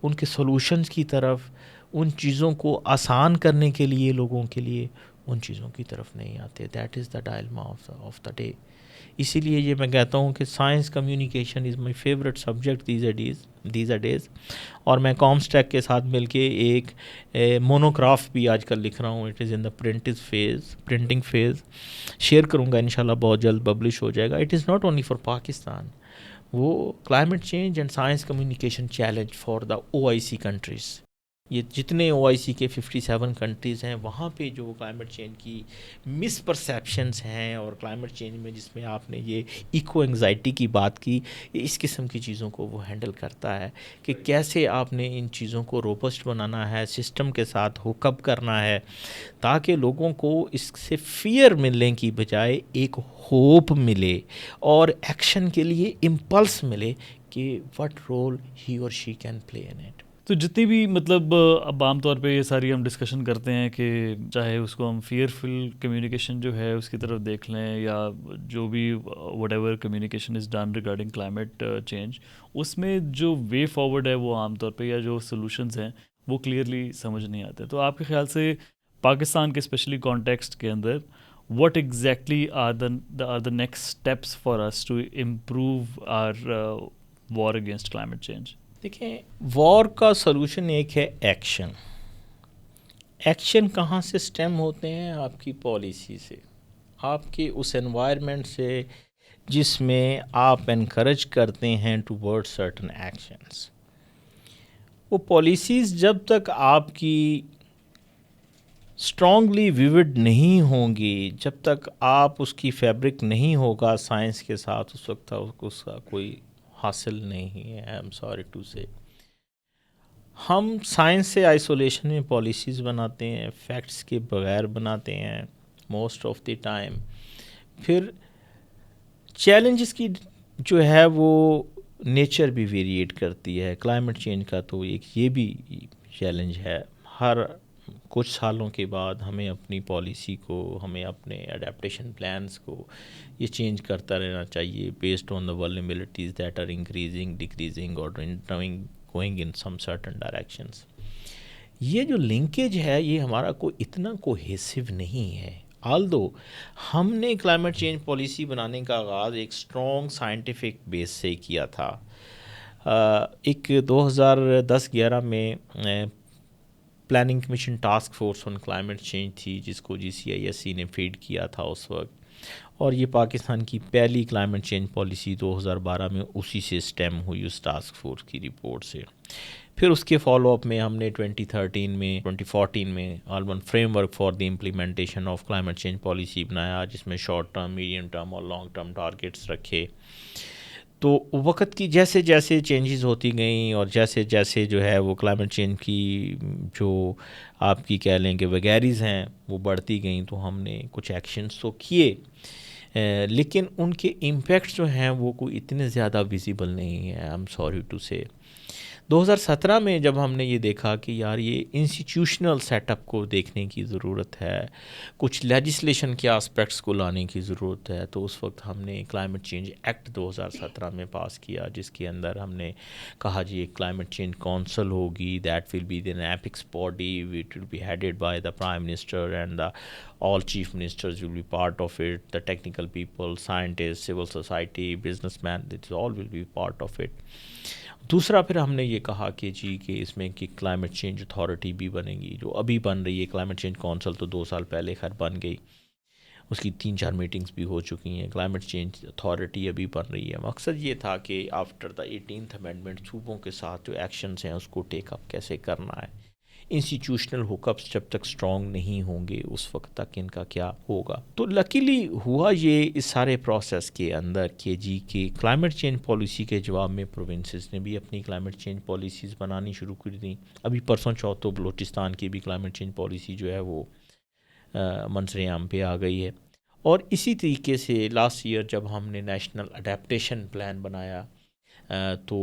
उनके सॉल्यूशंस की तरफ, उन चीज़ों को आसान करने के लिए लोगों के लिए, उन चीज़ों की तरफ नहीं आते. That is the dilemma of the day. इसीलिए ये मैं कहता हूँ कि science communication is my favourite subject these are days. और मैं कॉमस्टैक के साथ मिलके एक मोनोग्राफ भी आजकल लिख रहा हूँ. It is in the printing phase. Share करूँगा इंशाल्लाह, बहुत जल्द पब्लिश हो जाएगा. It is not only for Pakistan. वो climate change and science communication challenge for the OIC countries. ये जितने OIC के 57 कंट्रीज़ हैं, वहाँ पे जो क्लाइमेट चेंज की मिसपरसेप्शंस हैं और क्लाइमेट चेंज में जिसमें आपने ये इको एंग्जाइटी की बात की, इस किस्म की चीज़ों को वो हैंडल करता है कि कैसे आपने इन चीज़ों को रोबस्ट बनाना है, सिस्टम के साथ हुकअप करना है, ताकि लोगों को इससे फियर मिलने की बजाय एक होप मिले और एक्शन के लिए इम्पल्स मिले कि व्हाट रोल ही और she can play in it. तो जितनी भी मतलब अब आमतौर पे ये सारी हम डिस्कशन करते हैं कि चाहे उसको हम फियरफुल कम्युनिकेशन जो है उसकी तरफ देख लें, या जो भी whatever communication is done regarding climate change, उसमें जो वे फॉरवर्ड है वो आमतौर पे, या जो सॉल्यूशंस हैं वो क्लियरली समझ नहीं आते। तो आपके ख्याल से पाकिस्तान के स्पेशली कॉन्टेक्स्ट के अंदर what exactly are the next steps for us to improve our war against climate change? देखिए, वॉर का सलूशन एक है एक्शन। एक्शन कहाँ से स्टेम होते हैं? आपकी पॉलिसी से, आपके उस एनवायरनमेंट से जिसमें आप इनकरेज करते हैं टूवर्ड सर्टन एक्शंस। वो पॉलिसीज़ जब तक आपकी स्ट्रॉन्गली विविड नहीं होंगी, जब तक आप उसकी फैब्रिक नहीं होगा साइंस के साथ, उस वक्त तक उसका कोई हासिल नहीं है। आई एम सॉरी टू से। हम साइंस से आइसोलेशन में पॉलिसीज़ बनाते हैं, फैक्ट्स के बगैर बनाते हैं मोस्ट ऑफ द टाइम। फिर चैलेंजेस की जो है वो नेचर भी वेरिएट करती है। क्लाइमेट चेंज का तो एक ये भी चैलेंज है, हर कुछ सालों के बाद हमें अपनी पॉलिसी को, हमें अपने अडेप्टेशन प्लान्स को ये चेंज करता रहना चाहिए based on the vulnerabilities that are increasing, decreasing और going in some certain directions. ये जो लिंकेज है ये हमारा कोई इतना कोहेसिव नहीं है। ऑल्दो हमने क्लाइमेट चेंज पॉलिसी बनाने का आगाज़ एक स्ट्रॉन्ग साइंटिफिक बेस से किया था। एक 2010-11 में planning commission task force on climate change थी, जिसको GCISC ने फीड किया था उस वक्त, और ये पाकिस्तान की पहली क्लाइमेट चेंज पॉलिसी 2012 में उसी से स्टेम हुई, उस टास्क फोर्स की रिपोर्ट से। फिर उसके फॉलोअप में हमने 2014 में urban framework for the implementation of climate change policy बनाया, जिसमें शॉर्ट टर्म, मीडियम टर्म और लॉन्ग टर्म टारगेट्स रखे। तो वक्त की जैसे जैसे चेंजेस होती गई और जैसे जैसे जो है वो क्लाइमेट चेंज की जो आपकी कह लें कि वगैरीज़ हैं वो बढ़ती गई, तो हमने कुछ एक्शंस तो किए, लेकिन उनके इम्पैक्ट जो हैं वो कोई इतने ज़्यादा विजिबल नहीं है। आई एम सॉरी टू से। 2017 में जब हमने ये देखा कि यार ये इंस्टीट्यूशनल सेटअप को देखने की ज़रूरत है, कुछ लेजिस्लेशन के एस्पेक्ट्स को लाने की ज़रूरत है, तो उस वक्त हमने क्लाइमेट चेंज एक्ट 2017 में पास किया, जिसके अंदर हमने कहा जी एक क्लाइमेट चेंज काउंसिल होगी, that will be an apex body, it will be headed by the prime minister and the all chief ministers will be part of it, the technical people, scientists, civil society, businessmen, it all will be part of it. दूसरा फिर हमने ये कहा कि जी कि इसमें कि climate change authority भी बनेगी, जो अभी बन रही है। क्लाइमेट चेंज काउंसिल तो 2 साल पहले खैर बन गई, उसकी 3-4 मीटिंग्स भी हो चुकी हैं। क्लाइमेट चेंज अथॉरिटी अभी बन रही है। मकसद ये था कि आफ्टर द 18th अमेंडमेंट सूबों के साथ जो एक्शंस हैं उसको टेकअप कैसे करना है। इंस्टीट्यूशनल हुकअप्स जब तक स्ट्रॉन्ग नहीं होंगे उस वक्त तक इनका क्या होगा। तो लकीली हुआ ये इस सारे प्रोसेस के अंदर कि जी के क्लाइमेट चेंज पॉलिसी के जवाब में प्रोविंसेस ने भी अपनी क्लाइमेट चेंज पॉलिसीज़ बनानी शुरू कर दी। अभी परसों चौथ तो बलूचिस्तान की भी क्लाइमेट चेंज पॉलिसी जो है वो मंसर-ए-आम पे आ गई है। और इसी तरीके से लास्ट ईयर जब हमने नेशनल अडेप्टेशन प्लान बनाया तो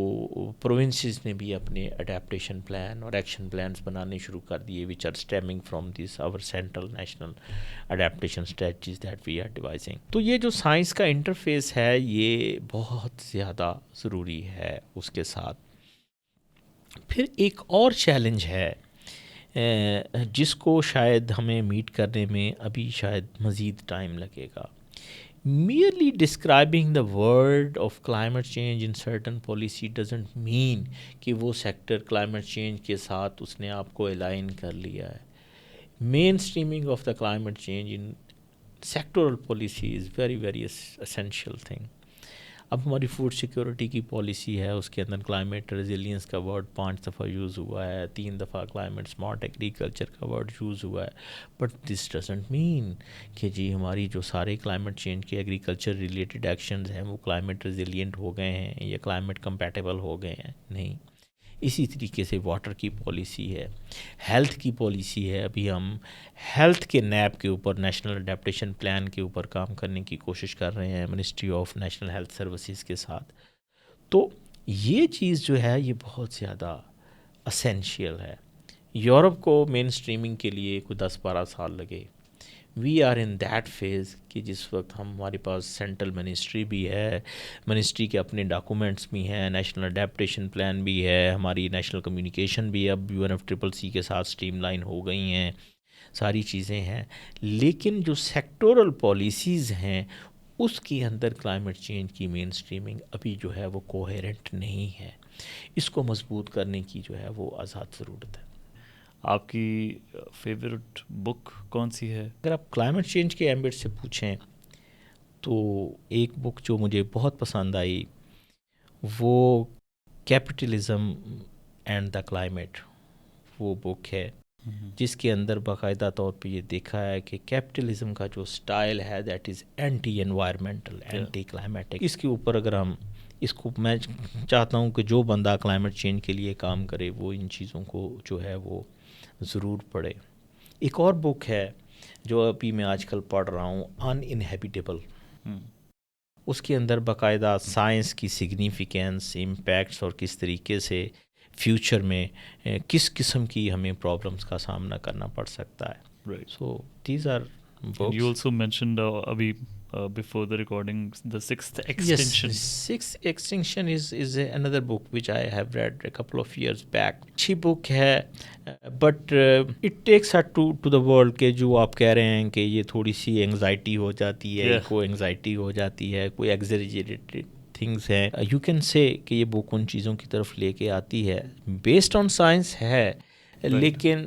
प्रोविंसेस ने भी अपने अडेप्टेशन प्लान और एक्शन प्लान्स बनाने शुरू कर दिए, which are stemming from this our central national adaptation strategies that we are devising. तो ये जो साइंस का इंटरफेस है ये बहुत ज़्यादा ज़रूरी है। उसके साथ फिर एक और चैलेंज है जिसको शायद हमें मीट करने में अभी शायद मज़ीद टाइम लगेगा। Merely describing the word of climate change in certain policy doesn't mean कि वो सेक्टर climate change के साथ उसने आपको अलाइन कर लिया है। Mainstreaming of the climate change in sectoral policy is very essential thing। अब हमारी फूड सिक्योरिटी की पॉलिसी है, उसके अंदर क्लाइमेट रेजिलियंस का वर्ड 5 दफ़ा यूज़ हुआ है, 3 दफ़ा क्लाइमेट स्मार्ट एग्रीकल्चर का वर्ड यूज़ हुआ है। बट दिस डजंट मीन कि जी हमारी जो सारे क्लाइमेट चेंज के एग्रीकल्चर रिलेटेड एक्शंस हैं वो क्लाइमेट रेजिलियंट हो गए हैं या क्लाइमेट कंपैटिबल हो गए हैं, नहीं। इसी तरीके से वाटर की पॉलिसी है, हेल्थ की पॉलिसी है। अभी हम हेल्थ के नैप के ऊपर, नेशनल अडेप्टेशन प्लान के ऊपर काम करने की कोशिश कर रहे हैं ministry of national health services के साथ। तो ये चीज़ जो है ये बहुत ज़्यादा असेंशियल है। यूरोप को मेन स्ट्रीमिंग के लिए कोई 10-12 साल लगे, we are in that phase कि जिस वक्त हमारे पास सेंट्रल मिनिस्ट्री भी है, मिनिस्ट्री के अपने डॉक्यूमेंट्स भी हैं, नेशनल अडेप्टेशन प्लान भी है, हमारी नेशनल कम्युनिकेशन भी अब UNFCCC के साथ स्ट्रीमलाइन हो गई हैं, सारी चीज़ें हैं, लेकिन जो सेक्टोरल पॉलिसीज़ हैं उसके अंदर क्लाइमेट चेंज की मेन स्ट्रीमिंग अभी जो है वो कोहेरेंट नहीं है। इसको मजबूत करने की जो है वो आज़ाद ज़रूरत है। आपकी फेवरेट बुक कौन सी है? अगर आप क्लाइमेट चेंज के एम्बिट से पूछें तो एक बुक जो मुझे बहुत पसंद आई वो कैपिटलिज्म एंड द क्लाइमेट, वो बुक है जिसके अंदर बाकायदा तौर पे ये देखा है कि कैपिटलिज्म का जो स्टाइल है that is anti environmental, anti climatic. इसके ऊपर अगर हम इसको, मैं चाहता हूँ कि जो बंदा क्लाइमेट चेंज के लिए काम करे वो इन चीज़ों को जो है वो ज़रूर पढ़े। एक और बुक है जो अभी मैं आजकल पढ़ रहा हूँ, अनइनहेबिटेबल। उसके अंदर बाकायदा साइंस की सिग्निफिकेंस, इम्पैक्ट्स और किस तरीके से फ्यूचर में किस किस्म की हमें प्रॉब्लम्स का सामना करना पड़ सकता है। Right. So these are And you also mentioned abhi before the recording the sixth extinction. Yes, Sixth Extinction is another book which I have read a couple of years back. अच्छी book है, but it takes her to the world के जो आप कह रहे हैं कि ये थोड़ी सी एंग्जाइटी हो जाती है, Yeah. कोई एंग्जाइटी हो जाती है, कोई एग्जैजरेटेड थिंग्स है, यू कैन से कि ये बुक उन चीज़ों की तरफ लेके आती है, बेस्ड ऑन साइंस है। लेकिन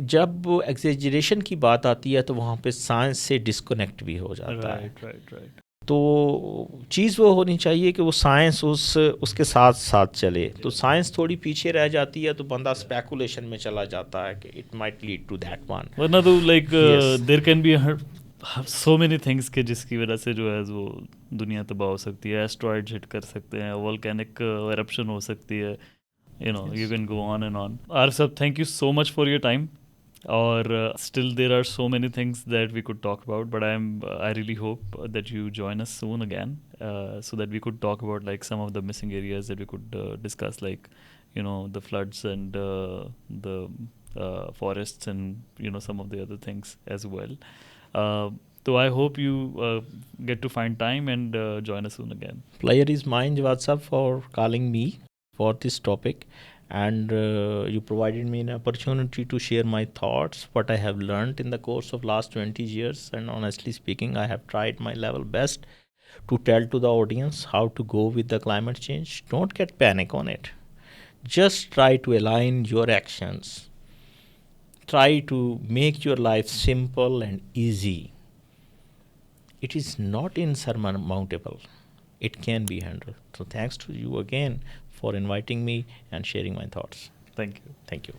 जब एग्जेजरेशन की बात आती है तो वहाँ पे साइंस से डिस्कनेक्ट भी हो जाता है। Right. तो चीज़ वो होनी चाहिए कि वो साइंस उसके साथ साथ चले। तो साइंस थोड़ी पीछे रह जाती है तो बंदा स्पेकुलेशन में चला जाता है कि it might lead to that one. वरना तो like Yes. There can be so many things के जिसकी वजह से जो है वो दुनिया तबाह हो सकती है। एस्ट्रॉइड हिट कर सकते हैं, वोल्केनिक एरप्शन हो सकती है, you know, you can go on and on. Arif sir, thank you so much for your time. Or still there are so many things that we could talk about, but I really hope that you join us soon again, so that we could talk about like some of the missing areas that we could discuss, like you know, the floods and the forests and you know, some of the other things as well. So I hope you get to find time and join us soon again. Pleasure is mine, Jawad sir, for calling me for this topic, and you provided me an opportunity to share my thoughts, what I have learned in the course of last 20 years, and honestly speaking I have tried my level best to tell to the audience how to go with the climate change. Don't get panic on it, just try to align your actions, try to make your life simple and easy. It is not insurmountable, it can be handled. So thanks to you again for inviting me and sharing my thoughts. Thank you. Thank you.